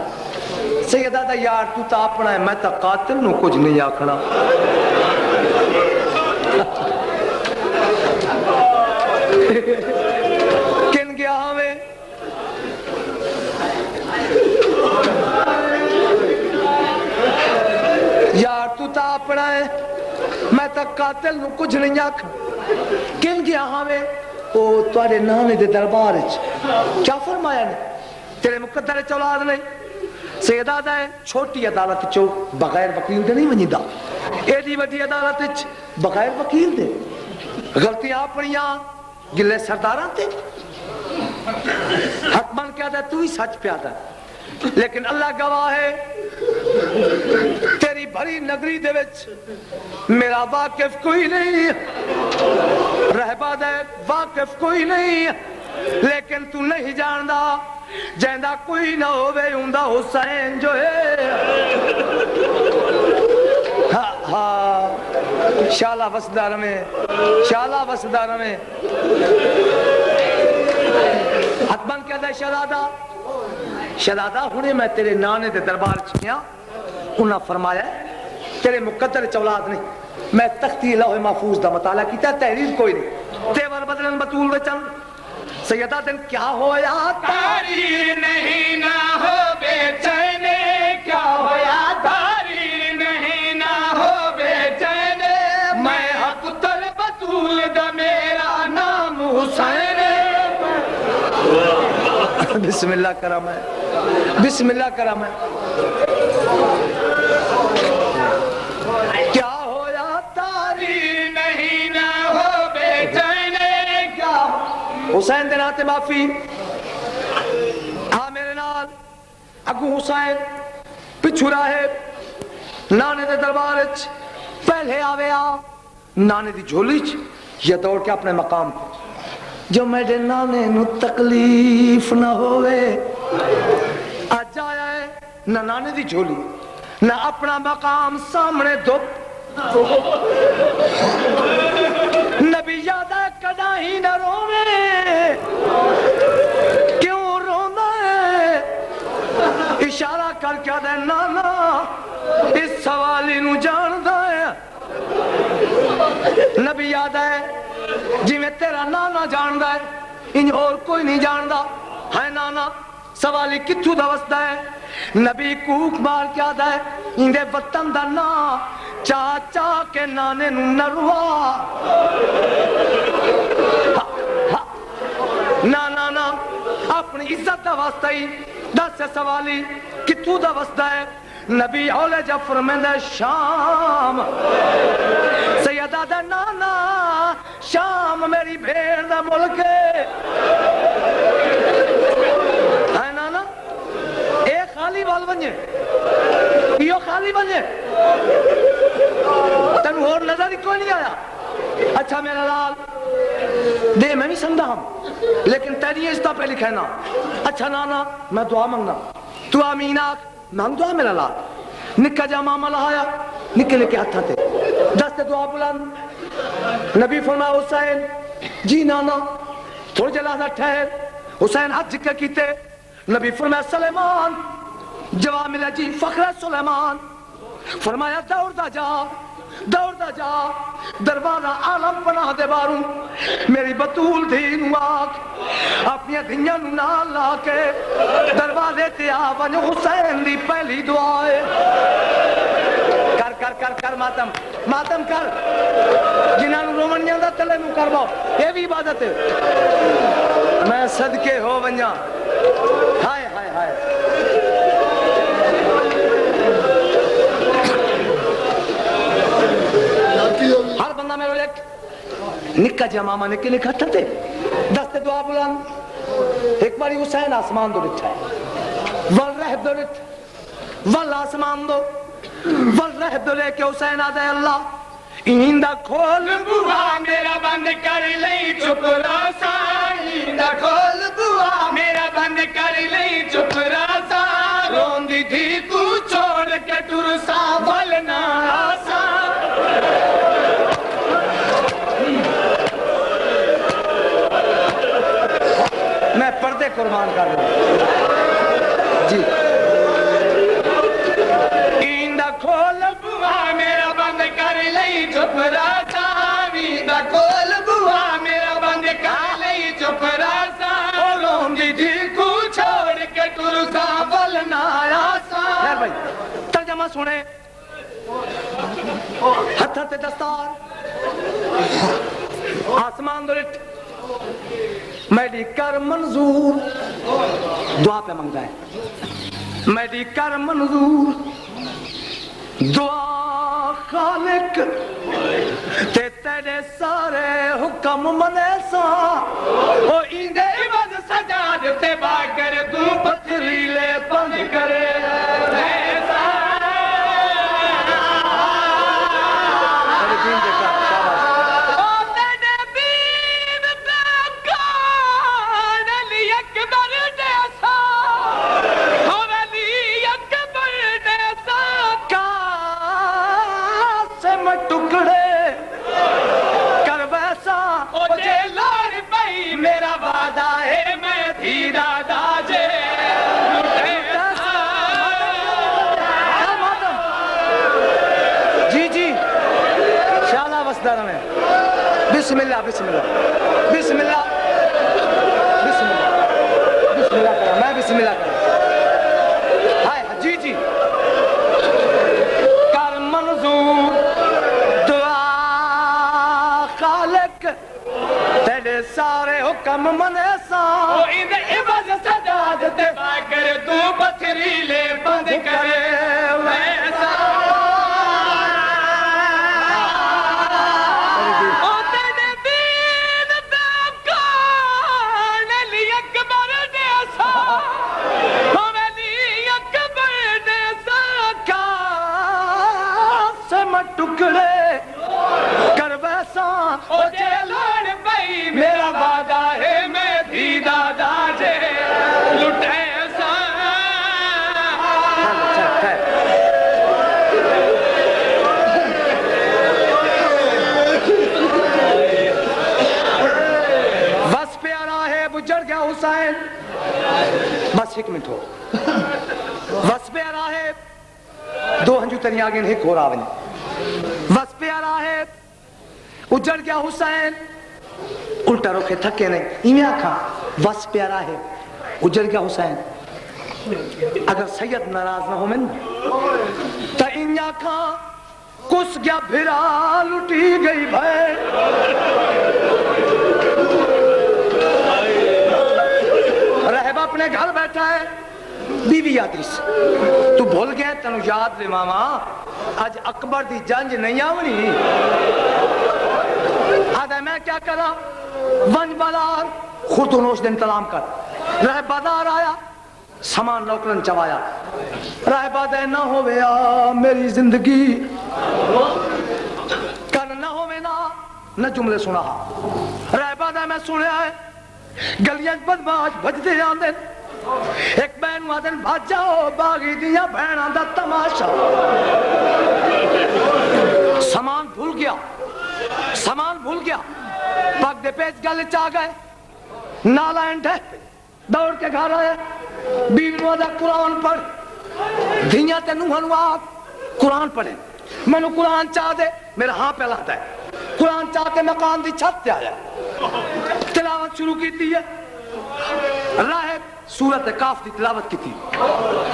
سیدہ دا یار تو تا اپنا ہے میں تا قاتل نو کچھ نہیں آکھنا کن گیا ہمیں یار تو تا اپنا ہے میں تا قاتل نو کچھ نہیں آکھنا کن گیا ہمیں او توارے نانے دے دربار کیا فرمایا نے تیرے مقدر چولاد نہیں سیدہ دائیں چھوٹی عدالت چو بغیر وکیل دے نہیں منی دا ایڈی وڈی عدالت بغیر وکیل دے غلطیاں اپنیاں گلے سرداراں تے حتمان کیا دا تو ہی سچ پیا دا لیکن اللہ گواہ ہے تیری بھری نگری دے وچ میرا واقف کوئی نہیں رہبہ دے واقف کوئی نہیں لیکن تو نہیں جاندہ جیندہ کوئی نہ ہوئے ہوندہ حسین جو ہے شالہ وسدار میں حتمان کیا دا شہزادہ ہونے میں تیرے نانے دے دربار چھیا انہاں فرمایا تیرے مقدر چولاد نہیں میں تختی لوح محفوظ دا مطالعہ کیتا تحریر کوئی نہیں تیور بدلن بطول وچن سیدہ دن کیا ہویا تاری نہیں نہ ہو بے چینے کیا ہویا تاری نہیں نہ ہو بے چینے میں حق طلب طول دا میرا نام حسین بسم اللہ کرم ہے، بسم اللہ کرم ہے. کیا ہویا تاری نہیں نہ ہو بے چینے کیا حسین دے ناتے معافی ہاں میرے نال اگو حسین پچھو راہے نانے دے دربار پہلے آوے نانے دی جھولی یا دوڑ کے اپنے مقام پہ جو میرے نانے نو تکلیف نہ ہوئے آج آیا ہے نہ نانے دی جھولی نہ اپنا مقام سامنے دھوپ نبی یاد ہے کدا ہی نہ روے کیوں رونا ہے اشارہ کر کے دے نانا اس سوالی نو جاندہ ہے نبی یاد ہے جی میں تیرا نانا جاندہ ہے ان اور کوئی نہیں جاندہ ہے نانا سوالی کتھو دا وسطہ ہے نبی کوک مار کیا دا ہے اندے وطن دا نا چاچا کے نانے نو نروا نا اپنی عزت دا واسطہ ہی دس سے سوالی کتھو دا وسطہ ہے نبی اولے جعفر میں دے شام سیدہ دا نانا شام میری بھیڑ دا ملک ہے نانا اے خالی وال بنجے یہ خالی بنجے تنو اور نظر ہی کوئی نہیں آیا اچھا میرا لال دے میں بھی سمجھا ہم لیکن تیری اس پہ لکھے نا اچھا نانا میں دعا منگنا تو آمین آکھ مانگ دعا میرا لال نکا جا ماما لہایا نکے لے کے ہاتھا تھے دست دعا بلند نبی فرما حسین جی نانا تھوڑ جلالہ ٹھہر حسین ہاتھ ذکر کیتے نبی فرمایا سلیمان جواب ملا جی فخر سلیمان فرمایا دوڑ دا جا دروازہ عالم بنا دے باروں میری بطول دین آکھ اپنی دھیاں نو نال لا کے دروازے تے آون حسین دی پہلی دعا ہے کر ماتم کر جنہاں نو رومن جاندا تلے نو کر باؤ یہ بھی عبادت ہے میں صدقے ہو ونجا ہائے ہائے ہائے ہر بندہ میرے لیے نکا جا ماما نکے لکھا تھے دست دعا بلان ایک باری حسین آسمان دو رٹھا ہے والرحب دو رٹھ والآسمان دو والرحب دو لے کے حسین آدھے اللہ ایندہ کھول بوا میرا بند کر لئی چپ راسا ایندہ کھول بوا میرا بند کر لئی چپ راسا رون دی تھی تو چھوڑ کے ترسا ولنا آسا میں پردے قربان کر رہا ہوں جی ایندہ کھول بوا میرا بند کر لئی چپ راسا ایندہ کھول بوا میرا بند کر لئی چپ راسا رون دی تھی کو چھوڑ کے ترسا ولنا آسا خیر بھائی ترجمہ سنے ہتھا تے دستار آسمان دلٹ میری کر منظور دعا پہ منگتا ہے میری کر منظور دعا خالق تے تیرے سارے حکم منے سا او ایندے عوض سجاد تے با کر تو پتھریلے بند کرے ایسا میرا وعدہ ہے میں دھیرا داجے جی جی شالہ وسدر میں بسم اللہ بسم اللہ بسم اللہ بسم اللہ بسم اللہ کرا میں بسم اللہ کرا ہائے جی جی کر منظور دعا خالق تیرے سارے حکم منے سا عوض سجاد تے کر تو پتھریلے بند کرے ویسا او تیرے دین دا کان علی اکبر دے سا او علی اکبر دے سا سم ٹکڑے کر ویسا او جے لوڑ پئی میرا وعدہ ہے میں دھی دادا جے لٹے سا بس پیارا ہے بجڑ گیا حسین بس ایک منٹ ہو بس پیارا ہے دو ہنجو تنی آگے ایک ہو رہا بنی بس پیارا ہے اجڑ گیا حسین الٹا روکے تھکے نہیں ایویں آکھا بس پیارا ہے اجڑ گیا حسین اگر سید ناراض نہ ہو من تا ایویں آکھا کس گیا بھرا لٹی گئی بھائی رہب اپنے گھر بیٹھا ہے بیوی یادیس تو بھول گئے تنو یاد دے ماما آج اکبر دی جنج نہیں آونی آدھے میں کیا کرا ونج بازار خود نوش دن انتظام کر رہ بازار آیا سامان نوکرن چوایا رہ بادے نہ ہویا میری زندگی کر نہ ہوئے نہ جملے سنا رہ بادے میں سنیا ہے گلیاں بدماش بجدے آندے ایک بین وادن بھاج جاؤ باغی دیا بیناں دا تماشا سامان بھول گیا پاک دے پیچ گلے چاہ گئے نالا انڈے دوڑ کے گھر آئے بیوی نو دا قرآن پڑھ دھیاں تے نوہنو آپ قرآن پڑھیں میں نو قرآن چاہ دے میرا ہاں پہ لاتا ہے قرآن چاہ کے مقام دی چھت تے آیا تلاوت شروع کی تھی ہے راہب سورت کاف دی تلاوت کی تھی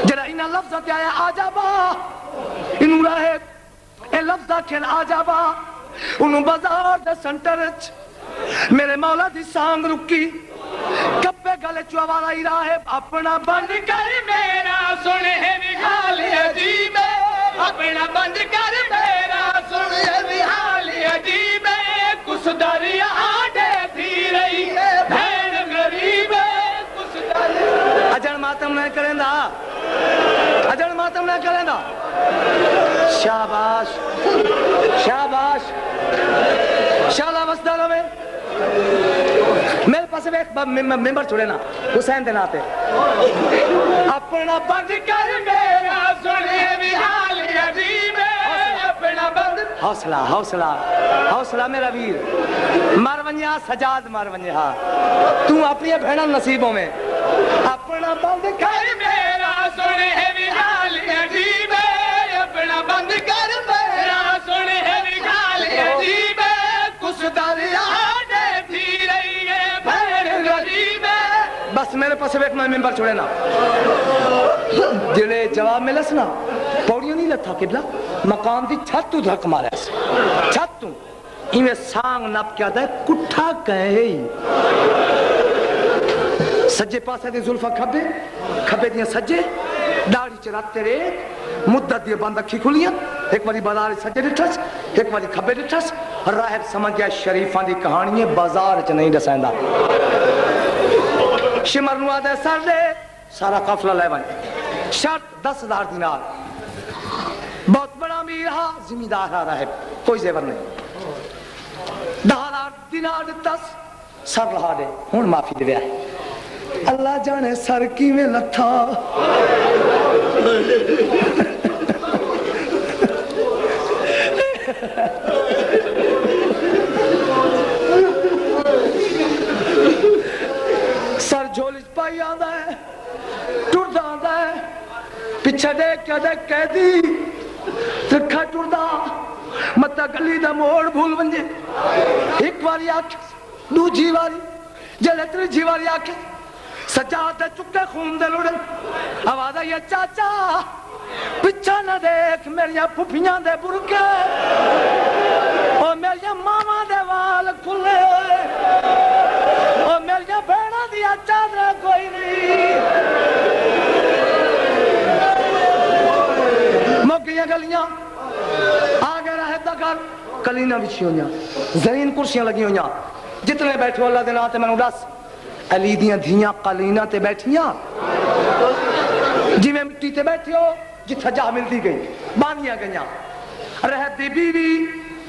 جڑا انہا لفظہ تے آیا آجابا انہوں راہب اے لفظہ کھین آجابا انہوں بازار دے سنٹرچ میرے مولا دی سانگ رکی کبے گلے چوارا ہی راہب اپنا بند کر میرا سنے حال عجیب اپنا بند کر میرا سنے حال عجیب کس دریا آڈے تھی رہی بھین غریب کس دریا اجن ماتم نہیں کریں دا اجن ماتم نہیں کریں دا شاباش شاباش شالا وسدارو میں میرے پاس ایک ممبر چھوڑے نا حسین دے ناتے اپنا بند کر میرا سنے بھی حال عجیب اپنا بند حوصلہ میرا ویر مار ونیا سجاد مار ونیا تو اپنی بھیڑا نصیبوں میں اپنا بند کر میرا سنے بھی حال عجیب اپنا بند کر میرا سنے بھی حال عجیب کس دریا بس میرے پاس ایک ممبر چھوڑے نا جلے جواب میں لسنا پوڑیوں نہیں لتھا قبلہ مقام دی چھت تو دھک مارے ایسے چھت تو ایمیں سانگ نپ کیا دے کٹھا کہے سجے پاسے دی ظلفہ کھبے دیاں سجے داڑھی چراتے رے مدت دی بند اکھی کھولیاں ایک باری بازار سجے ڈٹھس ایک باری کھبے ڈٹھس راہب سمجھ گیا شریفان دی کہانی ہے بازار چ نہیں دسائندہ شمر نو آدھے سر دے سارا قافلہ لے بنے شرط 10,000 دینار بہت بڑا امیر ہا زمیندار ہا راہب کوئی زیور نہیں 10,000 دینار دتس سر رہا دے ہون معافی دے اللہ جانے سر کی میں لتھا سر جھولی پائی آندا ہے ٹردا آندا ہے پیچھے دیکھ کے دے قیدی رکھا ٹردا متا گلی دا موڑ بھول ونجے ایک واری آکھ دوجی واری جلے تریجی واری آکھ سجاد چکے خون دے لڑن آواز آئی چاچا پچھا نہ دیکھ میریاں پھپھیاں دے برکے اور میریاں ماما دے وال کھلے اور میریاں بھیڑا دیا چادر مک گئی گلیاں آ گئے رہت دا گھر کلینا بچھی ہوئی زمین کرسیاں لگی ہوئی جتنے بیٹھے اللہ دے نام تے مینوں دس علی دیاں دھیاں کلینا تے بیٹھیاں جی میں مٹی تے بیٹھے ہو جتھا جا ملتی گئی بانیاں گئیاں رہت دی بیوی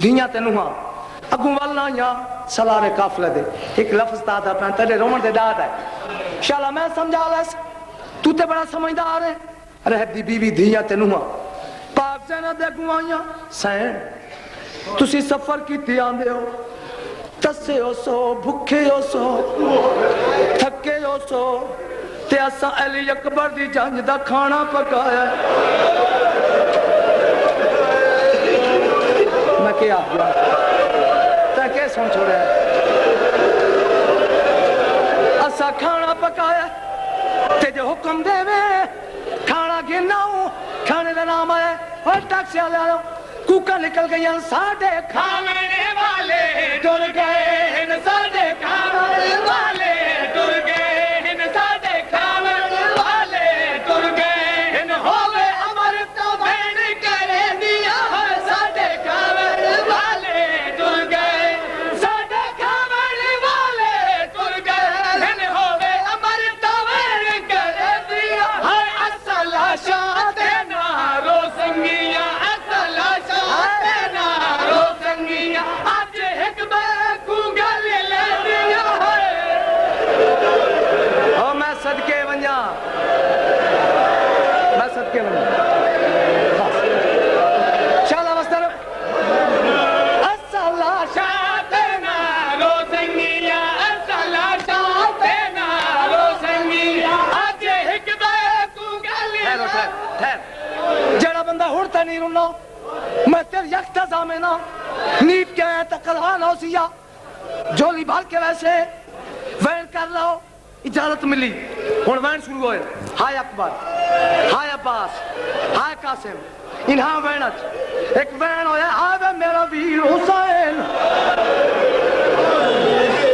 دھیاں تے نوہاں اگوں والنا یا سلارے قافلے دے ایک لفظ تا تھا پہن تیرے رومن دے داد ہے انشاءاللہ میں سمجھا لیس تو تے بڑا سمجھدار ہے رہت دی بیوی دھیاں تے نوہاں پاک زینہ دے اگوں آئیاں سین تسی سفر کی تیاندے ہو تسے ہو سو بھکے ہو سو تھکے ہو سو تے اساں علی اکبر دی جنگ دا کھانا پکایا میں کیا تے کیا سن چھوڑے اساں کھانا پکایا تے جو حکم دے میں کھانا گھنا ہوں کھانے دا نام آیا اور ٹیکسی آلے آلے کوکا نکل گئی ہیں ساڑھے کھانے والے ڈر گئے ہیں ساڑھے کھانے والے ڈر گئے ہیں ساڑھے کھانے والے ڈر گئے ہیں ہوئے امر تو بین کرے دیا ہے ساڑھے کھانے والے ڈر گئے ساڑھے کھانے والے ڈر گئے ہیں ہوئے امر تو بین کرے دیا ہے اصل شاہد نارو سنگیا صدقے ونجا میں صدقے ونجا شالا مستر اصلا شاتنا رو سنگیا اصلا شاتنا رو سنگیا آج ایک بے کو گلی ٹھہر جڑا بندہ ہڑتا نہیں رونا میں تیر یک تزامینا نیٹ کے ہیں تقلان ہو سیا جولی بھال کے ویسے وین کر لو اجازت ملی ہون وین شروع ہوئے ہائے اکبر ہائے عباس ہائے قاسم انہاں وینت ایک وین ہوئے آوے میرا ویر حسین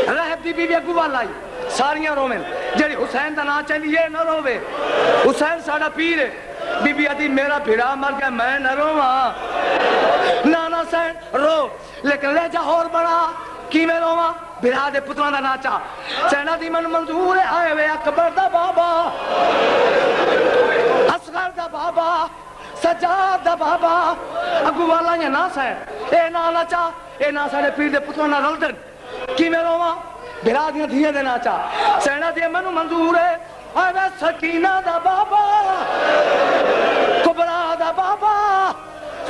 رہب دی بیوی اگو والائی ساریاں رومن جڑی حسین دا نا چلیے نہ روے حسین ساڑا پیر ہے بی بی آدھی میرا بھیڑا مر گیا میں نہ رواں نانا سین رو لیکن لے جا اور بڑا کی میں رواں بھیڑا دے پتران دا ناچا سینہ دی من منظور آئے وے اکبر دا بابا اصغر دا بابا سجاد دا بابا اگو والا یا نا سین اے نا ناچا اے نا ساڑے پیر دے پتران دا رلدن کی میں رواں بھیڑا دیا دھیے دے ناچا سینہ دی من منظور آئے وے سکینہ دا بابا کبرا دا بابا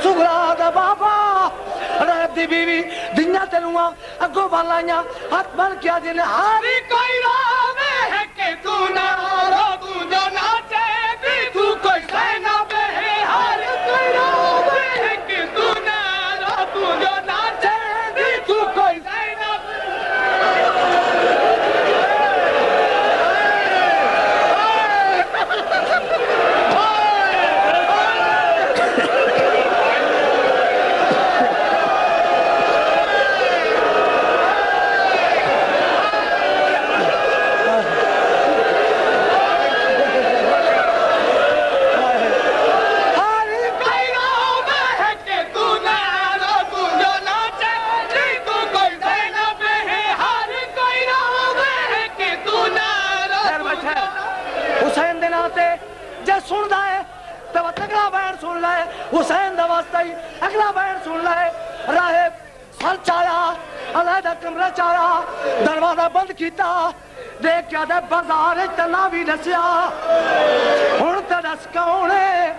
سغرا دا بابا رہب دی بیوی دنیا تلوہاں اگو بالائیاں ہاتھ بن کیا دن ہاری کوئی راوے ہے کہ تو نہ رو تو جو ناچے بھی تو کوئی سینہ پہ ہے ہاری کوئی راوے ہے کہ تو نہ رو تو جو ناچے بھی تو کوئی سینہ پہ حسین دا واسطہ ہی اگلا بیان سن لائے راہب سر چایا علیحدہ کمرہ چایا دروازہ بند کیتا دیکھ کیا دے بازار اتنا بھی دسیا ہن تے دس کونے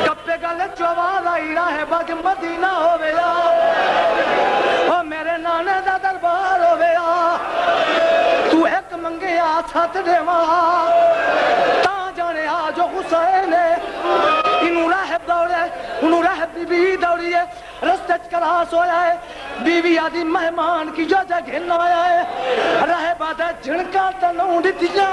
کپے گلے چوال آئی راہب اگ مدینہ ہو گیا او میرے نانے دا دربار ہو گیا تو ایک منگے آسات دے وہاں تا جانے آجو حسین انہوں راہب دوڑے انہوں راہب بی بی دوڑی ہے رستے کلاس ہویا ہے بیوی آدھی مہمان کی جو جگہ آیا ہے راہب آدھا جھنکا تنوں دیا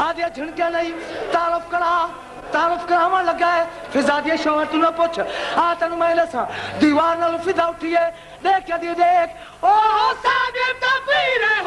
آدھیا جھنکا نہیں تعارف کراما لگا ہے فضا دیا شوہر تو نہ پوچھ آتنو میں لسا دیوار نہ فضا اٹھی ہے دیکھ یا دیکھ او صادق تفیر ہے